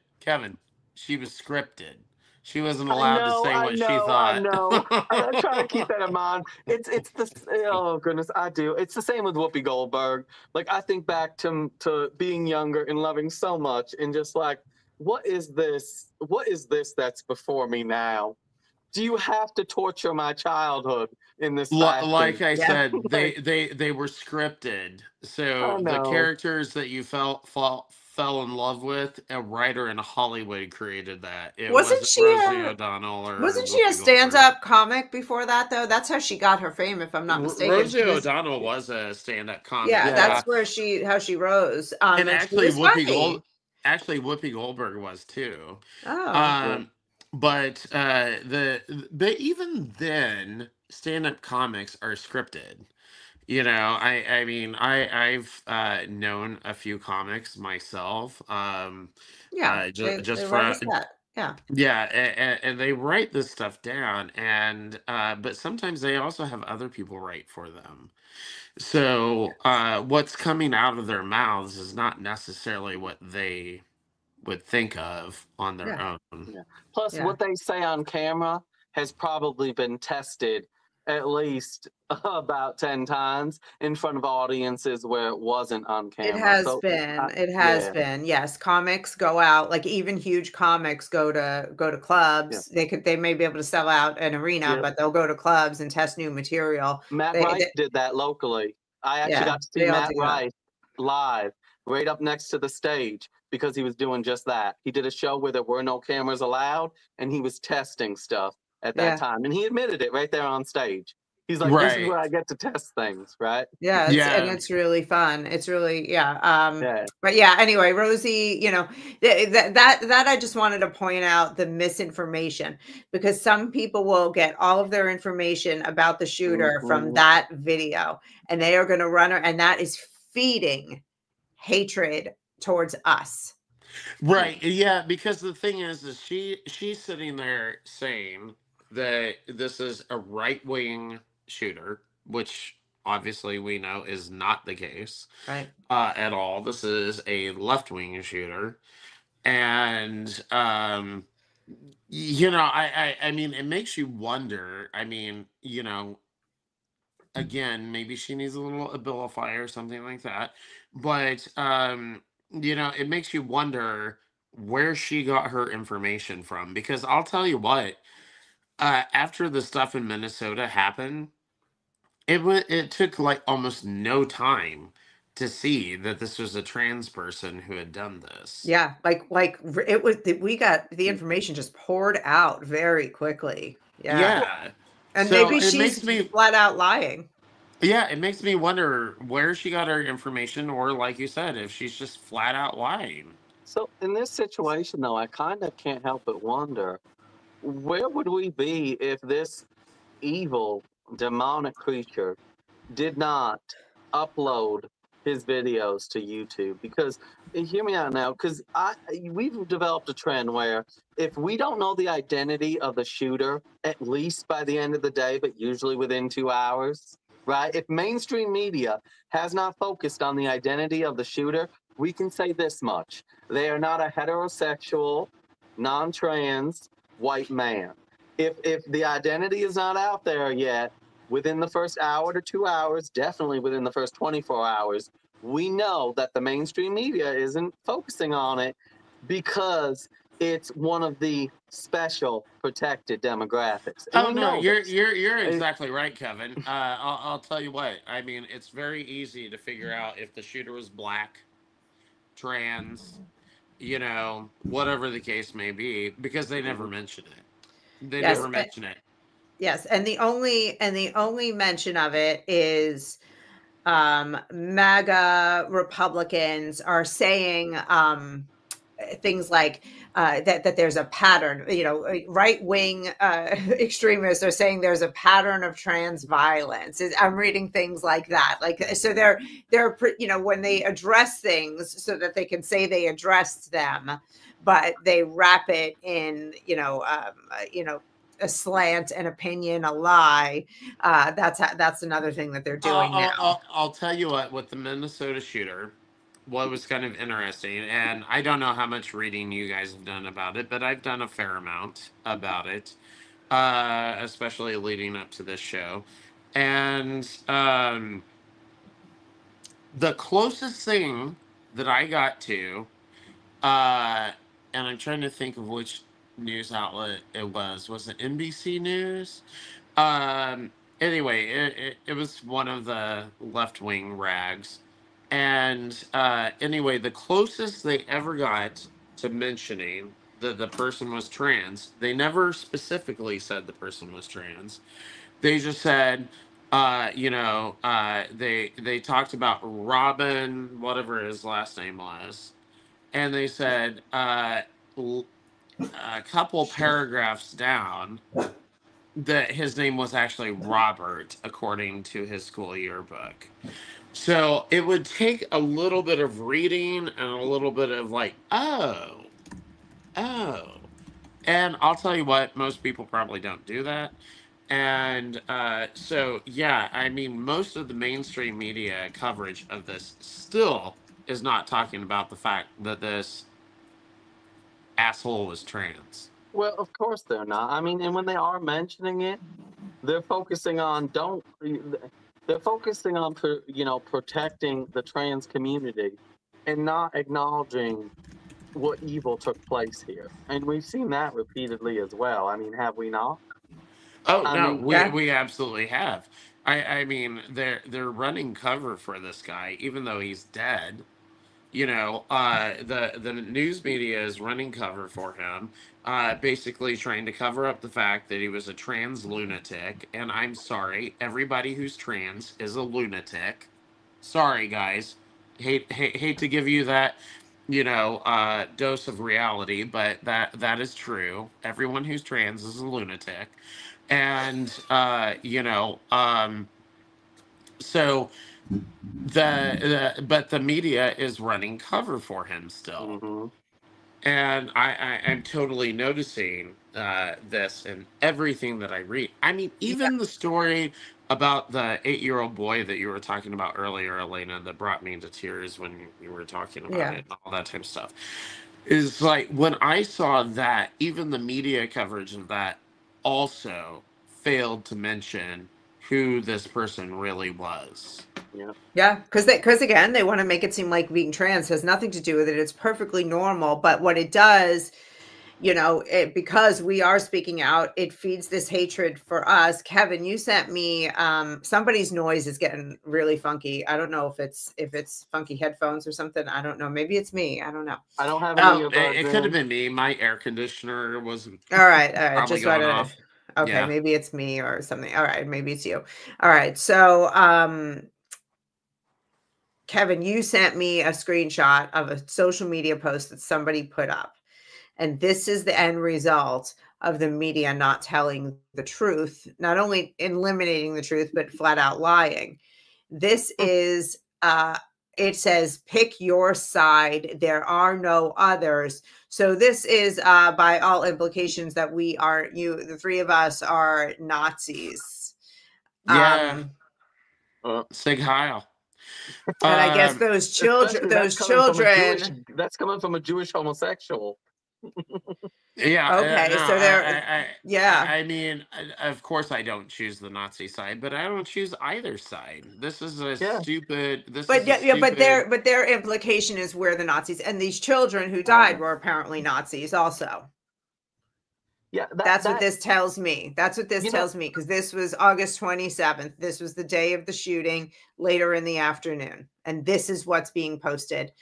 she was scripted. She wasn't I allowed to say what she thought. know. I try to keep that in mind. It's the oh goodness, I do. It's the same with Whoopi Goldberg. Like I think back to being younger and loving so much, and just like, what is this? What is this that's before me now? Do you have to torture my childhood in this fashion? Like I said, they were scripted. So the characters that you fell in love with, a writer in Hollywood created that. It wasn't Rosie O'Donnell or wasn't she a stand-up comic before that though? That's how she got her fame, if I'm not mistaken. Rosie O'Donnell was a stand-up comic. Yeah, that's where how she rose. And actually Whoopi Goldberg was too. Oh. But even then, stand-up comics are scripted. You know, I mean, I've known a few comics myself. And they write this stuff down, and but sometimes they also have other people write for them. So what's coming out of their mouths is not necessarily what they would think of on their own. Yeah. Plus, what they say on camera has probably been tested at least about 10 times in front of audiences where it wasn't on camera. It has been. Yes, comics go out, like even huge comics go to clubs. They may be able to sell out an arena, but they'll go to clubs and test new material. Matt Rife did that locally. I actually got to see Matt Rife live right up next to the stage because he was doing just that. He did a show where there were no cameras allowed, and he was testing stuff at that time. And he admitted it right there on stage. He's like, this is where I get to test things, right? Yeah, and it's really fun. It's really, But yeah, anyway, Rosie, you know, that I just wanted to point out the misinformation, because some people will get all of their information about the shooter from that video, and they are going to run her, and that is feeding hatred towards us. Right. Yeah, because the thing is she's sitting there saying that this is a right-wing shooter, which obviously we know is not the case at all. This is a left-wing shooter. And you know, I mean, it makes you wonder. I mean, you know, again, maybe she needs a little Abilify or something like that. But you know, it makes you wonder where she got her information from, because I'll tell you what, after the stuff in Minnesota happened, it took like almost no time to see that this was a trans person who had done this. Yeah, like it was, we got the information just poured out very quickly. And so maybe she's flat out lying. Yeah, it makes me wonder where she got her information, or like you said, if she's just flat out lying. So in this situation, though, I kind of can't help but wonder, where would we be if this evil, demonic creature did not upload his videos to YouTube? Because, hear me out now, because we've developed a trend where if we don't know the identity of the shooter, at least by the end of the day, but usually within 2 hours, right? If mainstream media has not focused on the identity of the shooter, we can say this much: they are not a heterosexual, non-trans white man. If the identity is not out there yet, within the first hour to 2 hours, definitely within the first 24 hours, we know that the mainstream media isn't focusing on it because it's one of the special protected demographics. And oh no, you're exactly right, Kevin. I'll tell you what. I mean, it's very easy to figure out if the shooter was black, trans, you know, whatever the case may be, because they never mention it. They never mention it. Yes, and the only mention of it is MAGA Republicans are saying things like that there's a pattern, you know, right-wing extremists are saying there's a pattern of trans violence. I'm reading things like that. Like, so they're, you know, when they address things so that they can say they addressed them, but they wrap it in, a slant, an opinion, a lie. That's another thing that they're doing now. I'll tell you what, with the Minnesota shooter, what was kind of interesting, and I don't know how much reading you guys have done about it, but I've done a fair amount about it, especially leading up to this show. And the closest thing that I got to, and I'm trying to think of which news outlet it was it NBC News? Anyway, it was one of the left-wing rags. And anyway, the closest they ever got to mentioning that the person was trans, they never specifically said the person was trans. They just said, they talked about Robin, whatever his last name was. And they said, a couple paragraphs down, that his name was actually Robert, according to his school yearbook. So it would take a little bit of reading and a little bit of like, oh. And I'll tell you what, most people probably don't do that. And so, yeah, I mean, most of the mainstream media coverage of this still is not talking about the fact that this asshole was trans. Well, of course they're not. I mean, and when they are mentioning it, they're focusing on protecting the trans community and not acknowledging what evil took place here. And we've seen that repeatedly as well. I mean, have we not? Oh, we absolutely have. I mean, they're running cover for this guy, even though he's dead. You know, the news media is running cover for him, basically trying to cover up the fact that he was a trans lunatic. And I'm sorry, everybody who's trans is a lunatic. Sorry, guys. Hate to give you that, dose of reality, but that is true. Everyone who's trans is a lunatic. And, so but the media is running cover for him still. Mm-hmm. And I'm totally noticing this in everything that I read. I mean, even the story about the 8-year-old boy that you were talking about earlier, Elena, that brought me into tears when you were talking about it and all that type of stuff, is like, when I saw that, even the media coverage of that also failed to mention who this person really was. Yeah, because again, they want to make it seem like being trans has nothing to do with it. It's perfectly normal. But what it does, because we are speaking out, it feeds this hatred for us. Kevin, you sent me somebody's noise is getting really funky. I don't know if it's funky headphones or something. I don't know. Maybe it's me. I don't know. I don't have any of it could have been me. My air conditioner was all right. Just going off. Okay, Yeah. Maybe it's me or something. All right, maybe it's you. All right, so Kevin, you sent me a screenshot of a social media post that somebody put up. And this is the end result of the media not telling the truth, not only eliminating the truth, but flat out lying. This is, it says, pick your side. There are no others. So this is, by all implications, that the three of us are Nazis. Yeah. Sig Heil. And I guess those children, that's coming from a Jewish homosexual. Yeah. Okay. No, So they're, I mean, of course I don't choose the Nazi side, but I don't choose either side. This is a stupid. But their implication is we're the Nazis, and these children who died were apparently Nazis also. Yeah, that's what this tells me. That's what this tells me, because this was August 27th. This was the day of the shooting, later in the afternoon, and this is what's being posted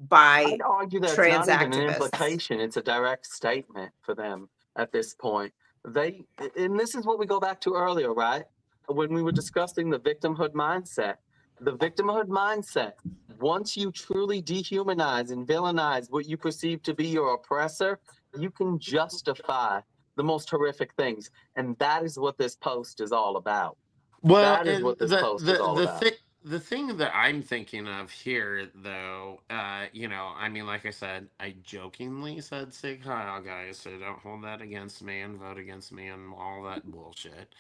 by I'd argue that trans it's not even activists. an implication. It's a direct statement for them at this point. And this is what we go back to earlier, right? When we were discussing the victimhood mindset. The victimhood mindset, once you truly dehumanize and villainize what you perceive to be your oppressor, you can justify the most horrific things. And that is what this post is all about. Well, that is what this post is all about. the thing that I'm thinking of here, though, I mean, like I said, I jokingly said Sig Heil, guys, so don't hold that against me and vote against me and all that bullshit.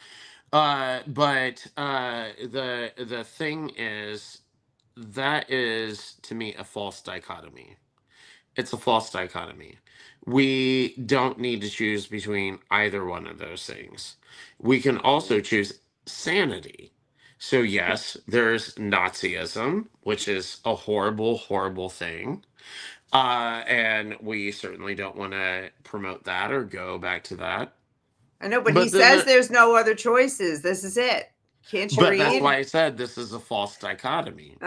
The thing is, that is, to me, a false dichotomy. It's a false dichotomy. We don't need to choose between either one of those things. We can also choose sanity. So, yes, there's Nazism, which is a horrible, horrible thing. And we certainly don't want to promote that or go back to that. I know, but he says there's no other choices. This is it. Can't you read? That's why I said this is a false dichotomy.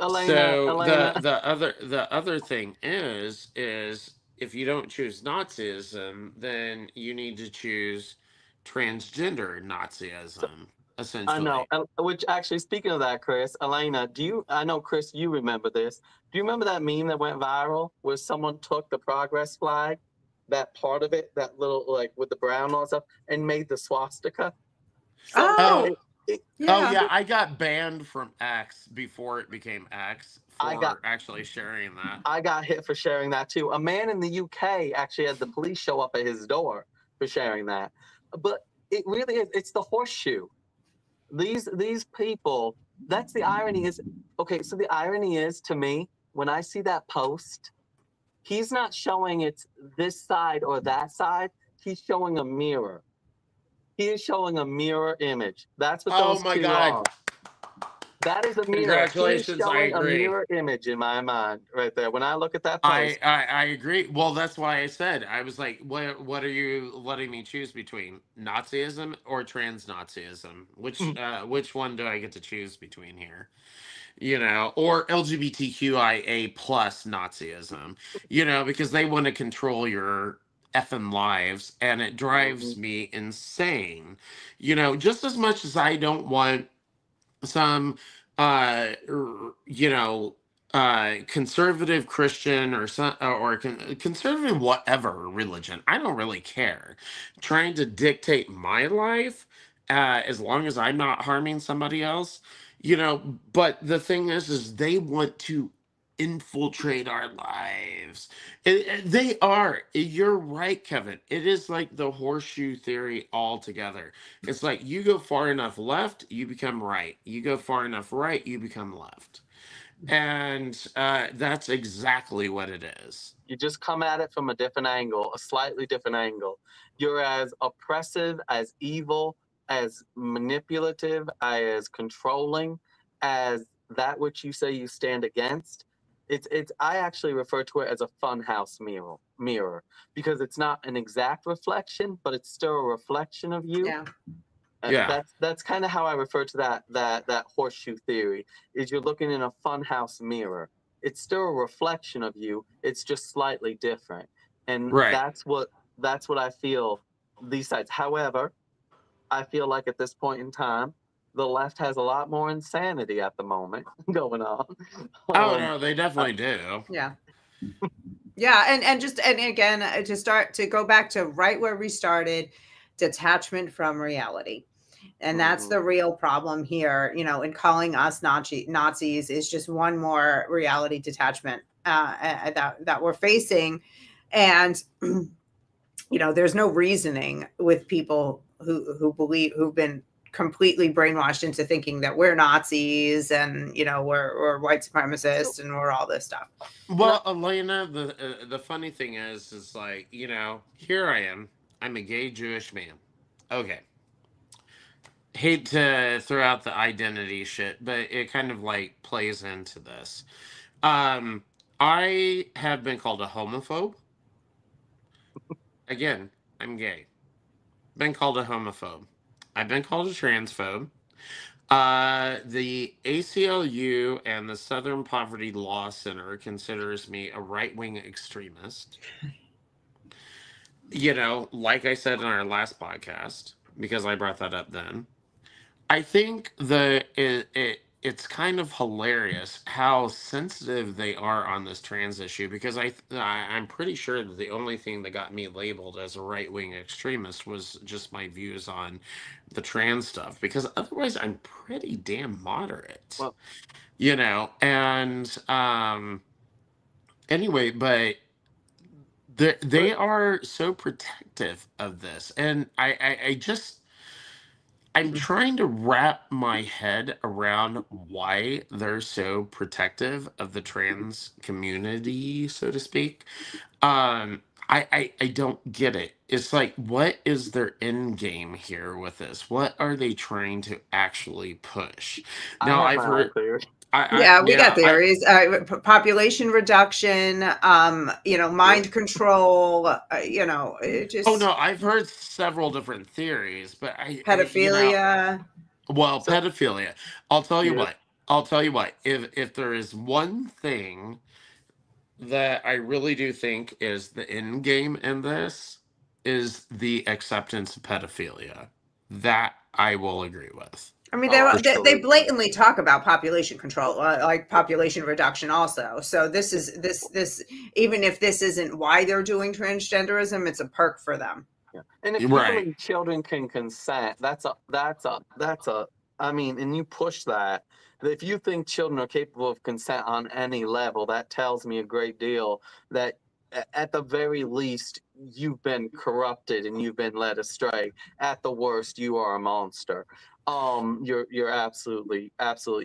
Elena. The other thing is if you don't choose Nazism, then you need to choose transgender Nazism, essentially. I know. Which actually, speaking of that, Chris, Elena, I know, Chris, you remember this. Do you remember that meme that went viral where someone took the progress flag, that part of it, that little, like, with the brown and all that stuff, and made the swastika? Yeah, I got banned from X before it became X for actually sharing that. I got hit for sharing that too. A man in the UK actually had the police show up at his door for sharing that. But it really is, it's the horseshoe. These people, that's the irony is, okay, so the irony is, to me, when I see that post, he's not showing it's this side or that side, he's showing a mirror. He is showing a mirror image. That's what those two are. That is a mirror. Congratulations, He's showing I agree. a mirror image in my mind right there. When I look at that post. I agree. Well, that's why I said, I was like, what are you letting me choose between? Nazism or trans-Nazism? Which one do I get to choose between here? Or LGBTQIA plus Nazism, because they want to control your effing lives, and it drives me insane. Just as much as I don't want some conservative Christian or conservative whatever religion, I don't really care, trying to dictate my life as long as I'm not harming somebody else. But the thing is they want to infiltrate our lives. They are. You're right, Kevin. It is like the horseshoe theory altogether. It's like you go far enough left, you become right. You go far enough right, you become left. And that's exactly what it is. You just come at it from a different angle, a slightly different angle. You're as oppressive, as evil, as manipulative, as controlling, as that which you say you stand against. I actually refer to it as a funhouse mirror because it's not an exact reflection, but it's still a reflection of you. Yeah. That's kind of how I refer to that horseshoe theory. Is you're looking in a funhouse mirror. It's still a reflection of you. It's just slightly different, and that's what I feel. These sides. However, I feel like at this point in time, the left has a lot more insanity at the moment going on. Oh no, they definitely do. Yeah. Yeah, and again, to go back to right where we started, detachment from reality. And that's the real problem here, in calling us Nazis is just one more reality detachment that we're facing. And, there's no reasoning with people who've been completely brainwashed into thinking that we're Nazis and, we're white supremacists and we're all this stuff. Well, Elena, the funny thing is like, here I am. I'm a gay Jewish man. Okay. Hate to throw out the identity shit, but it kind of like plays into this. I have been called a homophobe. Again, I'm gay. Been called a homophobe. I've been called a transphobe. The ACLU and the Southern Poverty Law Center considers me a right-wing extremist. Like I said in our last podcast, because I brought that up then. I think it's kind of hilarious how sensitive they are on this trans issue, because I'm pretty sure that the only thing that got me labeled as a right-wing extremist was just my views on the trans stuff, because otherwise I'm pretty damn moderate. Well, And anyway, but they are so protective of this, and I'm trying to wrap my head around why they're so protective of the trans community, so to speak. I don't get it. It's like, what is their end game here with this? What are they trying to actually push? Now, I have I've my own heard. theory. We got theories. Population reduction, mind control, it just. Oh no, I've heard several different theories, but pedophilia. Pedophilia. I'll tell you Yeah. what. I'll tell you what. If there is one thing that I really do think is the end game in this, is the acceptance of pedophilia. That I will agree with. I mean, they blatantly talk about population control, like population reduction also. So this even if this isn't why they're doing transgenderism, it's a perk for them. Yeah. And if you believe children can consent, I mean, and you push that, if you think children are capable of consent on any level, that tells me a great deal that at the very least, you've been corrupted and you've been led astray. At the worst, you are a monster. You're absolutely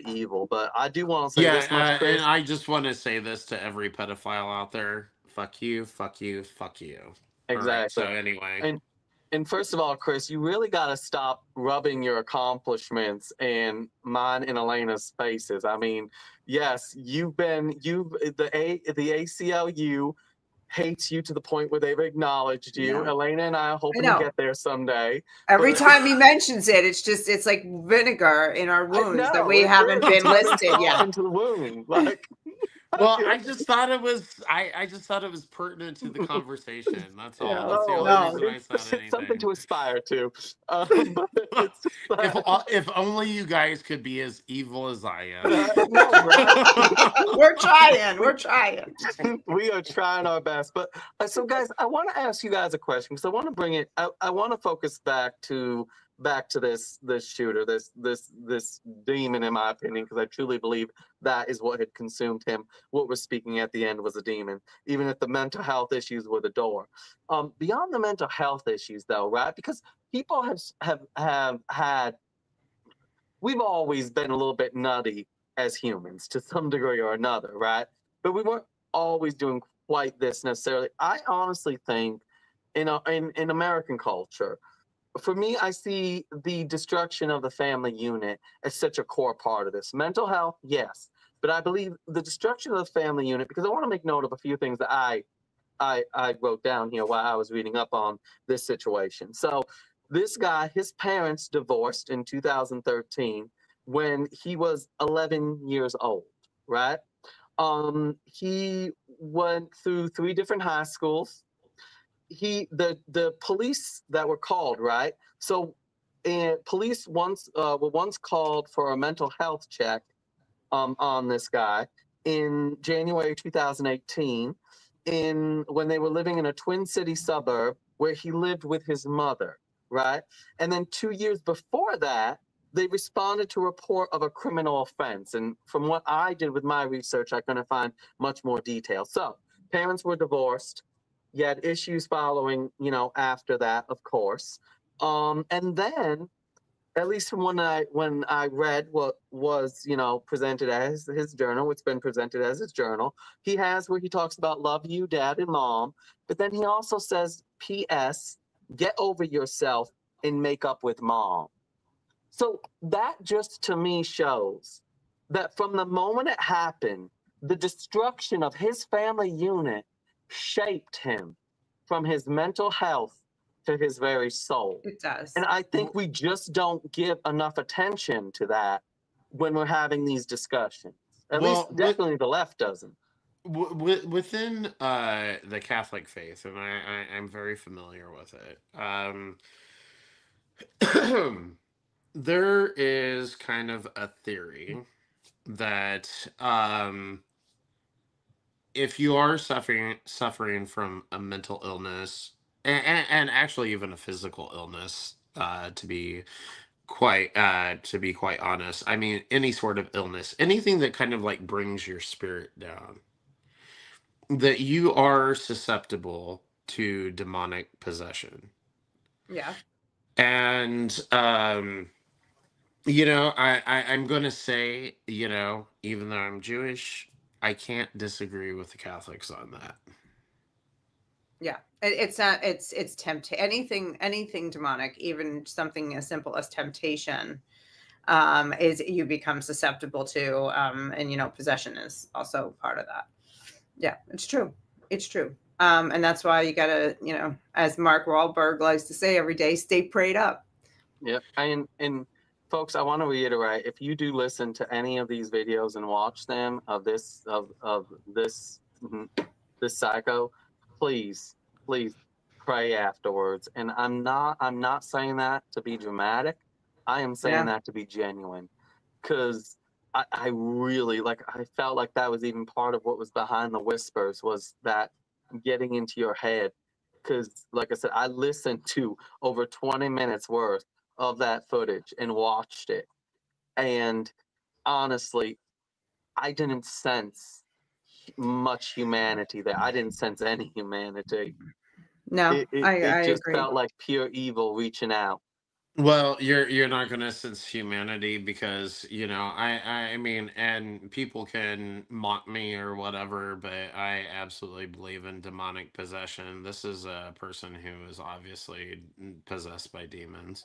evil. But I do want to say this much, Chris. And I just want to say this to every pedophile out there: fuck you, fuck you, fuck you. Exactly. Right, so anyway, and first of all, Chris, you really got to stop rubbing your accomplishments in mine and Elena's faces. I mean, yes, the ACLU hates you to the point where they've acknowledged you. Yeah. Elena and I are hoping to get there someday. Every time he mentions it, it's like vinegar in our wounds that we haven't been listed yet. Into the wound, like. Well, I just thought it was pertinent to the conversation. That's all. Yeah, that's the only reason I said anything. It's something to aspire to. If only you guys could be as evil as I am. We're trying. We are trying our best. But so, guys, I want to ask you guys a question, because I want to bring it. I want to focus back to this shooter, this demon, in my opinion, because I truly believe that is what had consumed him. What we're speaking at the end was a demon, even if the mental health issues were the door. Beyond the mental health issues, though, right? Because people have had, we've always been a little bit nutty as humans to some degree or another, right? But we weren't always doing quite this necessarily. I honestly think in American culture, for me, I see the destruction of the family unit as such a core part of this. Mental health, yes, but I believe the destruction of the family unit, because I want to make note of a few things that I wrote down here while I was reading up on this situation. So this guy, his parents divorced in 2013 when he was 11 years old, right? He went through 3 different high schools. The police that were called, right? So police were once called for a mental health check on this guy in January 2018 when they were living in a Twin City suburb where he lived with his mother, right? And then 2 years before that, they responded to a report of a criminal offense. And from what I did with my research, I couldn't find much more detail. So parents were divorced. You had issues following, after that, of course. And then, at least from when I read what was, presented as his journal, it's been presented as his journal, he has where he talks about love you, dad and mom. But then he also says, P.S., get over yourself and make up with mom. So that just to me shows that from the moment it happened, the destruction of his family unit shaped him from his mental health to his very soul. It does. And I think we just don't give enough attention to that when we're having these discussions. At least definitely the left doesn't. Within the Catholic faith, and I'm very familiar with it, there is kind of a theory that if you are suffering from a mental illness, and actually even a physical illness, to be quite honest, I mean any sort of illness, anything that kind of like brings your spirit down, that you are susceptible to demonic possession. Yeah. And I'm gonna say, even though I'm Jewish, I can't disagree with the Catholics on that. Yeah, it's not. It's anything demonic, even something as simple as temptation, is you become susceptible to, and possession is also part of that. Yeah, it's true. It's true. And that's why you gotta, as Mark Wahlberg likes to say every day, stay prayed up. Yep. And folks, I want to reiterate, if you do listen to any of these videos and watch them of this this psycho, please pray afterwards. And I'm not saying that to be dramatic. I am saying that to be genuine, because I really, I felt like that was even part of what was behind the whispers, was that getting into your head. Because like I said, I listened to over 20 minutes worth of that footage and watched it, and honestly, I didn't sense much humanity there. I didn't sense any humanity. No, it just agree. felt like pure evil reaching out. Well, you're not gonna sense humanity because I mean, and people can mock me or whatever, but I absolutely believe in demonic possession. This is a person who is obviously possessed by demons.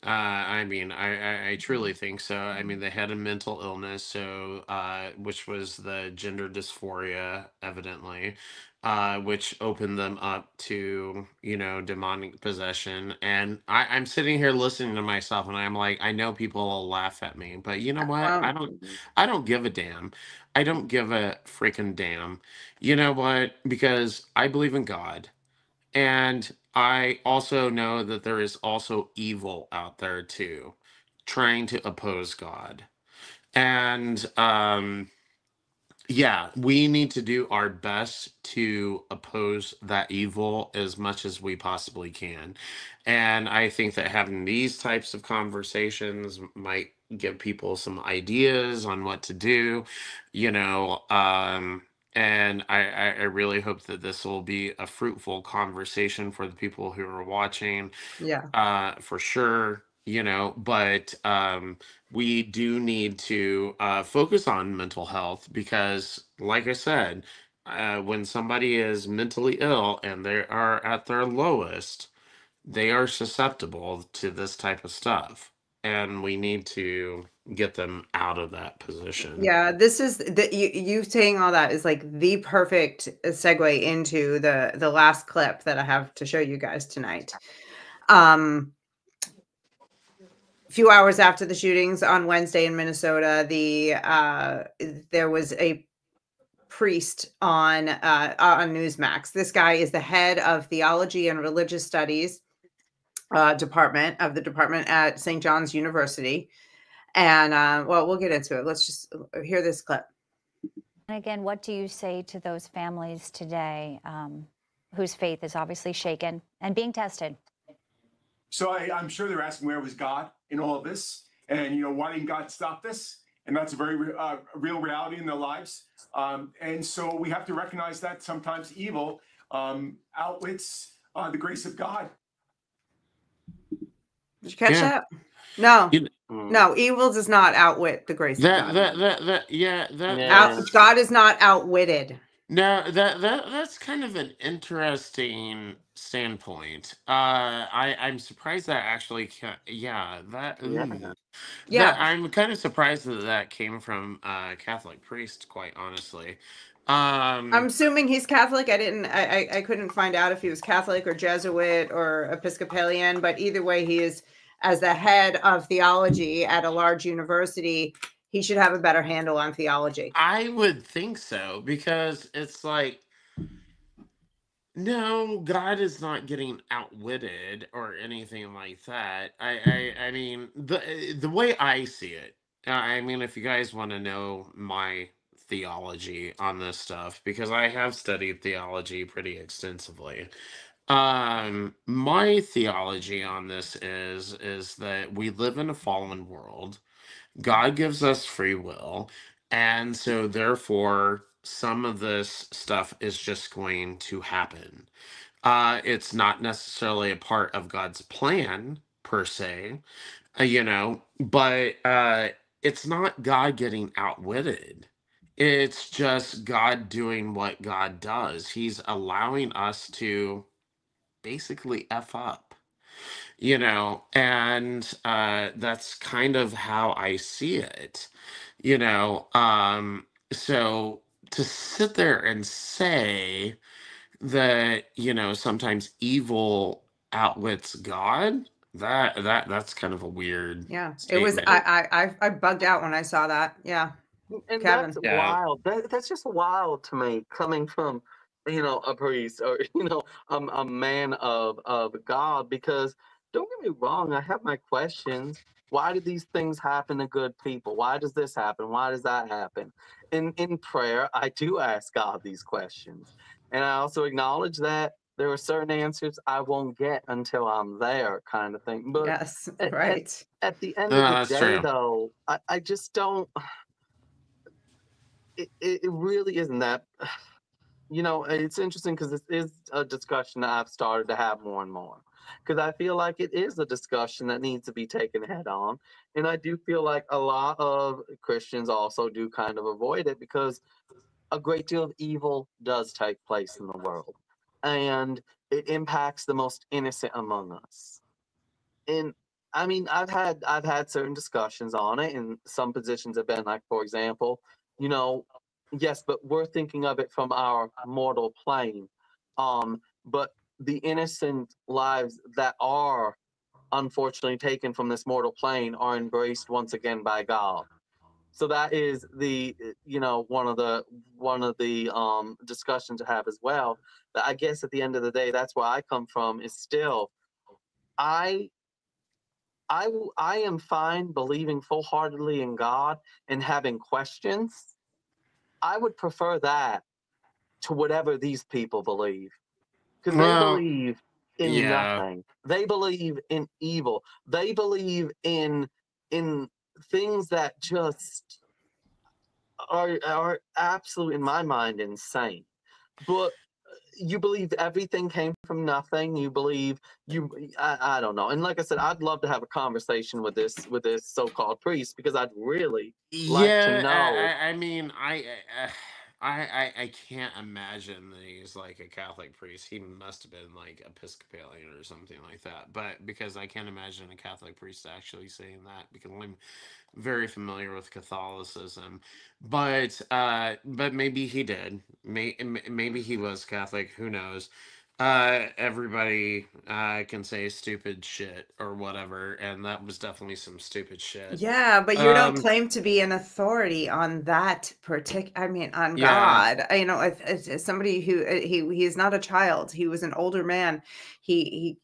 I mean, I truly think so. I mean, they had a mental illness, so which was the gender dysphoria, evidently, which opened them up to demonic possession. And I'm sitting here listening to myself, and I'm like, I know people will laugh at me, but you know what? I don't give a damn. I don't give a freaking damn. You know what? Because I believe in God. And I also know that there is also evil out there too, trying to oppose God. And yeah, we need to do our best to oppose that evil as much as we possibly can. And I think that having these types of conversations might give people some ideas on what to do, you know. And I really hope that this will be a fruitful conversation for the people who are watching. Yeah. For sure, but we do need to focus on mental health because, like I said, when somebody is mentally ill and they are at their lowest, they are susceptible to this type of stuff. And we need to get them out of that position. Yeah, this is you saying all that is like the perfect segue into the last clip that I have to show you guys tonight. A few hours after the shootings on Wednesday in Minnesota, there was a priest on Newsmax. This guy is the head of theology and religious studies department at St. John's University. And well, we'll get into it. Let's just hear this clip. And again, what do you say to those families today whose faith is obviously shaken and being tested? So I'm sure they're asking where was God in all of this, and why didn't God stop this? And that's a very real reality in their lives. And so we have to recognize that sometimes evil outwits the grace of God. Did you catch that? No. No, evil does not outwit the grace of God. God is not outwitted. No, that's kind of an interesting standpoint. I'm surprised that actually, I'm kind of surprised that came from a Catholic priest, quite honestly. I'm assuming he's Catholic. I couldn't find out if he was Catholic or Jesuit or Episcopalian, but either way, he is, as the head of theology at a large university, he should have a better handle on theology. I would think so, because it's like, no, God is not getting outwitted or anything like that. I mean, the way I see it, I mean, if you guys want to know my theology on this stuff, because I have studied theology pretty extensively. My theology on this is that we live in a fallen world. God gives us free will, and so therefore some of this stuff is just going to happen. It's not necessarily a part of God's plan per se, but it's not God getting outwitted. It's just God doing what God does. He's allowing us to basically F up, and that's kind of how I see it, so to sit there and say that, sometimes evil outwits God, that's kind of a weird Yeah, it was. statement. I bugged out when I saw that. Yeah, And Kevin. that's Yeah. wild. That's just wild to me, coming from, a priest or, a man of God. Because don't get me wrong, I have my questions. Why do these things happen to good people? Why does this happen? Why does that happen? In prayer, I do ask God these questions, and I also acknowledge that there are certain answers I won't get until I'm there, kind of thing. But Yes, at, at, right. at the end of the That's day, true. though, I just don't. It really isn't that. It's interesting because this is a discussion that I've started to have more and more. Because I feel like it is a discussion that needs to be taken head on. And I do feel like a lot of Christians also do kind of avoid it, because a great deal of evil does take place in the world. And it impacts the most innocent among us. And I mean, I've had certain discussions on it, and some positions have been like, for example, you know, yes, but we're thinking of it from our mortal plane. But the innocent lives that are unfortunately taken from this mortal plane are embraced once again by God. So that is the one of the discussions to have as well. But I guess at the end of the day, that's where I come from. Is still I I am fine believing full-heartedly in God and having questions. I would prefer that to whatever these people believe, because they Well, believe in yeah. nothing. They believe in evil. They believe in things that just are absolute, in my mind, insane. But you believe everything came from nothing. You believe I don't know. And like I said, I'd love to have a conversation with this so-called priest, because I'd really like to Yeah, know. I mean, I can't imagine that he's like a Catholic priest. He must have been like Episcopalian or something like that. But because I can't imagine a Catholic priest actually saying that, because I'm very familiar with Catholicism. But maybe he did. Maybe he was Catholic. Who knows? Everybody can say stupid shit or whatever, and that was definitely some stupid shit. Yeah, but you don't Um, claim to be an authority on that particular, on yeah. God. As somebody who he is not a child. He was an older man. When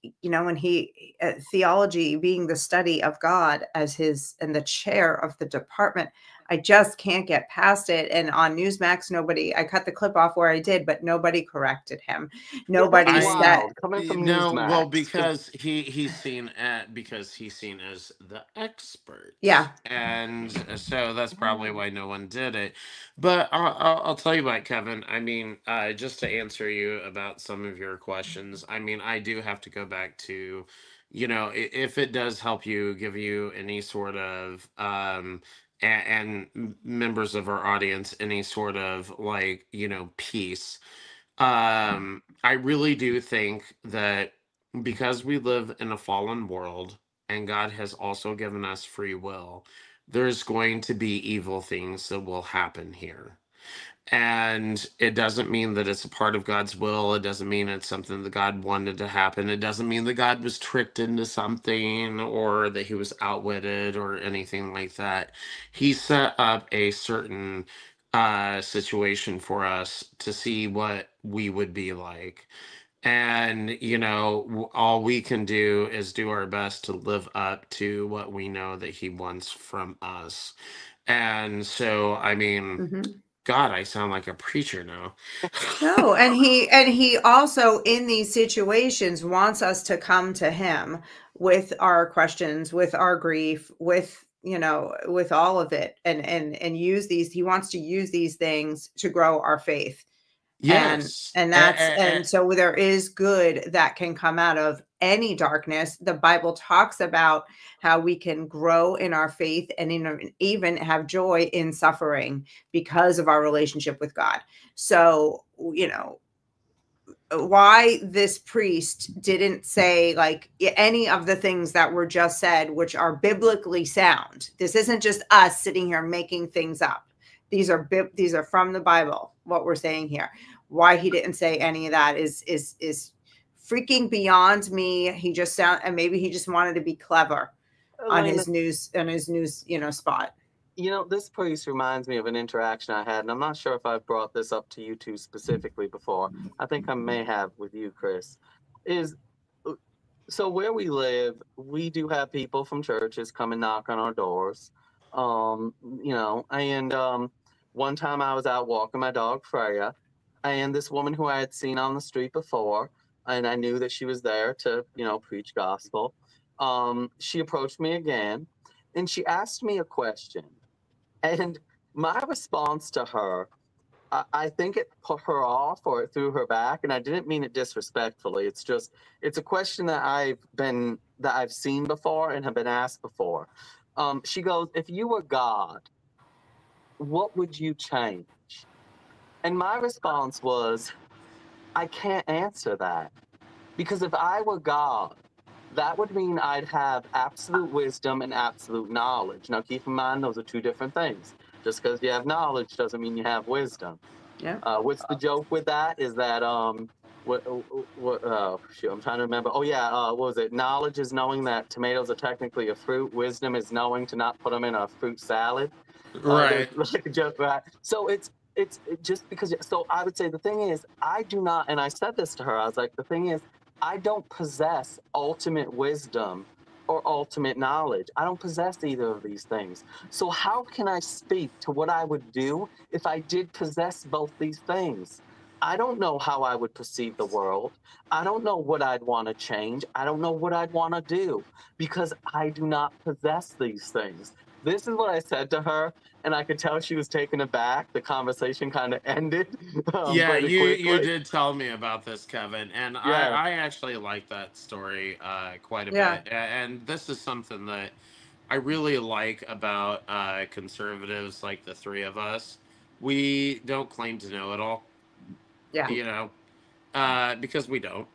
theology being the study of God as his and the chair of the department, I just can't get past it. And on Newsmax, I cut the clip off where I did, but nobody corrected him. Yeah, that's Nobody said, wild. Coming from No, well, Newsmax. because he's seen as the expert, yeah, and so that's probably why no one did it. But I'll tell you what, Kevin. I mean, just to answer you about some of your questions, I mean, I do have to go back to, if it does help you, give you any sort of and members of our audience any sort of like peace. I really do think that because we live in a fallen world and God has also given us free will, there's going to be evil things that will happen here. And it doesn't mean that it's a part of God's will. It doesn't mean it's something that God wanted to happen. It doesn't mean that God was tricked into something or that he was outwitted or anything like that. He set up a certain situation for us to see what we would be like. And, all we can do is do our best to live up to what we know that he wants from us. And so, I mean, God, I sound like a preacher now. No, and he also in these situations wants us to come to him with our questions, with our grief, with with all of it, and use these. He wants to use these things to grow our faith. Yes. And so there is good that can come out of any darkness. The Bible talks about how we can grow in our faith and even have joy in suffering because of our relationship with God. So, why this priest didn't say like any of the things that were just said, which are biblically sound. This isn't just us sitting here making things up. These are from the Bible, what we're saying here. Why he didn't say any of that is freaking beyond me. He just and maybe he just wanted to be clever on his news spot. This priest reminds me of an interaction I had, and I'm not sure if I've brought this up to you two specifically before. I think I may have with you, Chris. So where we live, we do have people from churches come and knock on our doors. And one time I was out walking my dog Freya, and this woman who I had seen on the street before, and I knew that she was there to, preach gospel. She approached me again, and she asked me a question. And my response to her, I think it put her off or it threw her back, and I didn't mean it disrespectfully. It's a question that I've seen before and have been asked before. She goes, if you were God, what would you change? And my response was, I can't answer that. Because if I were God, that would mean I'd have absolute wisdom and absolute knowledge. Now, keep in mind, those are two different things. Just because you have knowledge doesn't mean you have wisdom. Yeah. What's the joke with that? Is that I'm trying to remember. Oh yeah, what was it? Knowledge is knowing that tomatoes are technically a fruit. Wisdom is knowing to not put them in a fruit salad. Right. So it's just because. So I would say the thing is, I do not, and I said this to her. I was like, the thing is, I don't possess ultimate wisdom or ultimate knowledge. I don't possess either of these things. So how can I speak to what I would do if I did possess both these things? I don't know how I would perceive the world. I don't know what I'd want to change. I don't know what I'd want to do because I do not possess these things. This is what I said to her, and I could tell she was taken aback. The conversation kind of ended. Yeah, you did tell me about this, Kevin, and yeah. I actually like that story quite a bit. And this is something that I really like about conservatives like the three of us. We don't claim to know it all. Yeah. Because we don't.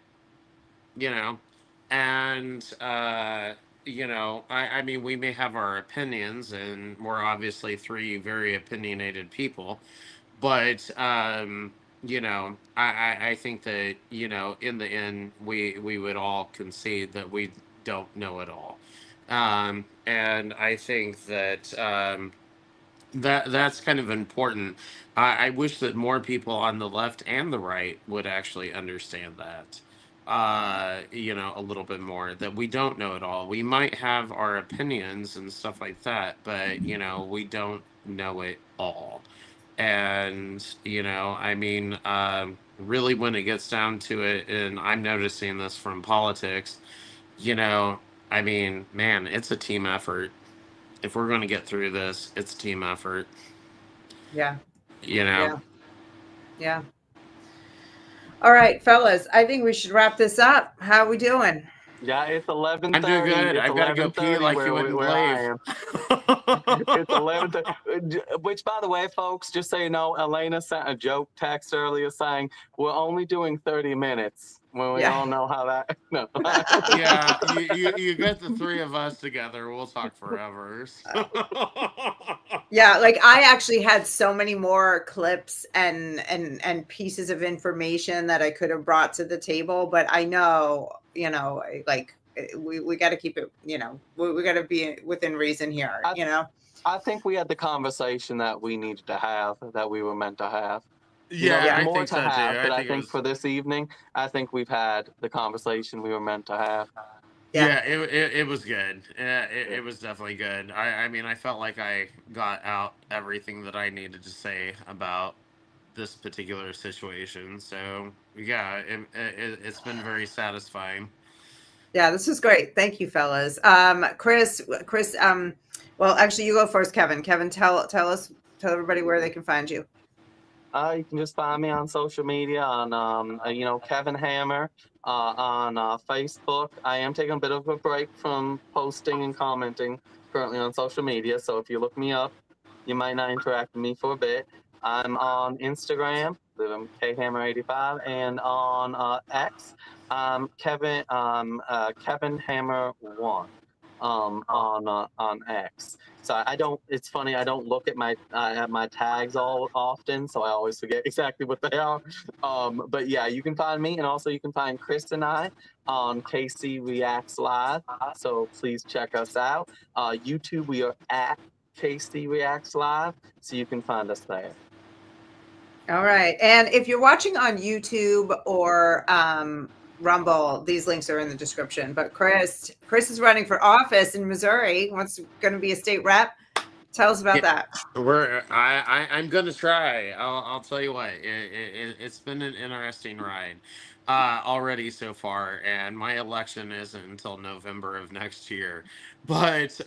And I mean, we may have our opinions, and we're obviously three very opinionated people, but I think that in the end we would all concede that we don't know it all, and I think that that's kind of important. I wish that more people on the left and the right would actually understand that. A little bit more, that we don't know it all. We might have our opinions and stuff like that, but we don't know it all. And I mean, really, when it gets down to it, and I'm noticing this from politics, I mean, man, it's a team effort. If we're going to get through this, it's a team effort. Yeah. Yeah. All right, fellas, I think we should wrap this up. How are we doing? Yeah, it's 11:30. I'm doing good. I've got to go pee like you wouldn't believe. It's 11:30. Which, by the way, folks, just so you know, Elena sent a joke text earlier saying we're only doing 30 minutes. When we all know how that. No. Yeah, you get the three of us together, we'll talk forever. Yeah, like I actually had so many more clips and pieces of information that I could have brought to the table, but I know, like we got to keep it, we got to be within reason here, I think we had the conversation that we needed to have, that we were meant to have. Yeah, I more think to so too. have, but I it think was, for this evening, I think we've had the conversation we were meant to have. yeah, it was good. It was definitely good. I mean, I felt like I got out everything that I needed to say about this particular situation. So yeah, it's been very satisfying. Yeah, this was great. Thank you, fellas. Chris, well, actually, you go first, Kevin. Kevin, tell everybody where they can find you. You can just find me on social media on, Kevin Hammer on Facebook. I am taking a bit of a break from posting and commenting currently on social media. So if you look me up, you might not interact with me for a bit. I'm on Instagram, I'm KHammer85, and on X, Kevin Hammer 1 on X. So I don't. It's funny. I don't look at my tags all often, so I always forget exactly what they are. But yeah, you can find me, and also you can find Chris and I on KC Reacts Live. So please check us out. YouTube, we are at KC Reacts Live, so you can find us there. All right, and if you're watching on YouTube or Rumble, these links are in the description. But Chris is running for office in Missouri. What's going to be a state rep? Tell us about that. I'm gonna try. I'll tell you what. It's been an interesting ride already so far, and my election isn't until November of next year. But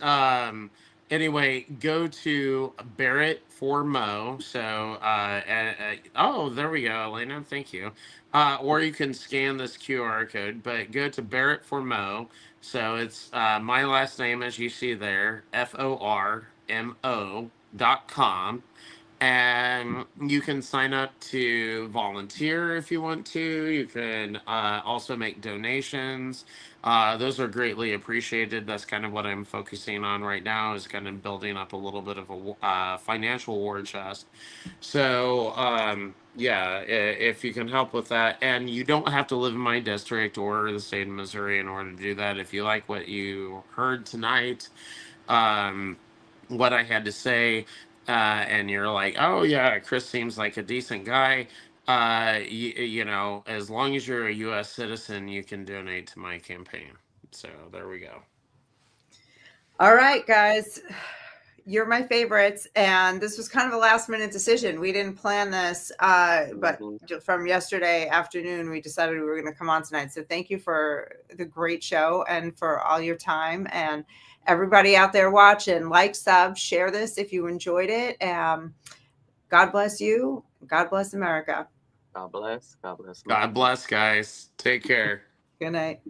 anyway, go to Barrett for Mo. So oh, there we go, Elena. Thank you. Or you can scan this QR code, but go to Barrett for Mo. So it's my last name, as you see there, FORMO.com, and you can sign up to volunteer if you want to. You can also make donations. Those are greatly appreciated. That's kind of what I'm focusing on right now, is kind of building up a little bit of a financial war chest. So yeah, if you can help with that, and you don't have to live in my district or the state of Missouri in order to do that. If you like what you heard tonight, what I had to say, and you're like, oh yeah, Chris seems like a decent guy, you know, as long as you're a U.S. citizen, you can donate to my campaign. So there we go. All right, guys. You're my favorites, and this was kind of a last minute decision. We didn't plan this, but from yesterday afternoon, we decided we were going to come on tonight. So thank you for the great show and for all your time, and everybody out there watching. Like, sub, share this if you enjoyed it. God bless you. God bless America. God bless. God bless. God bless, guys. Take care. Good night.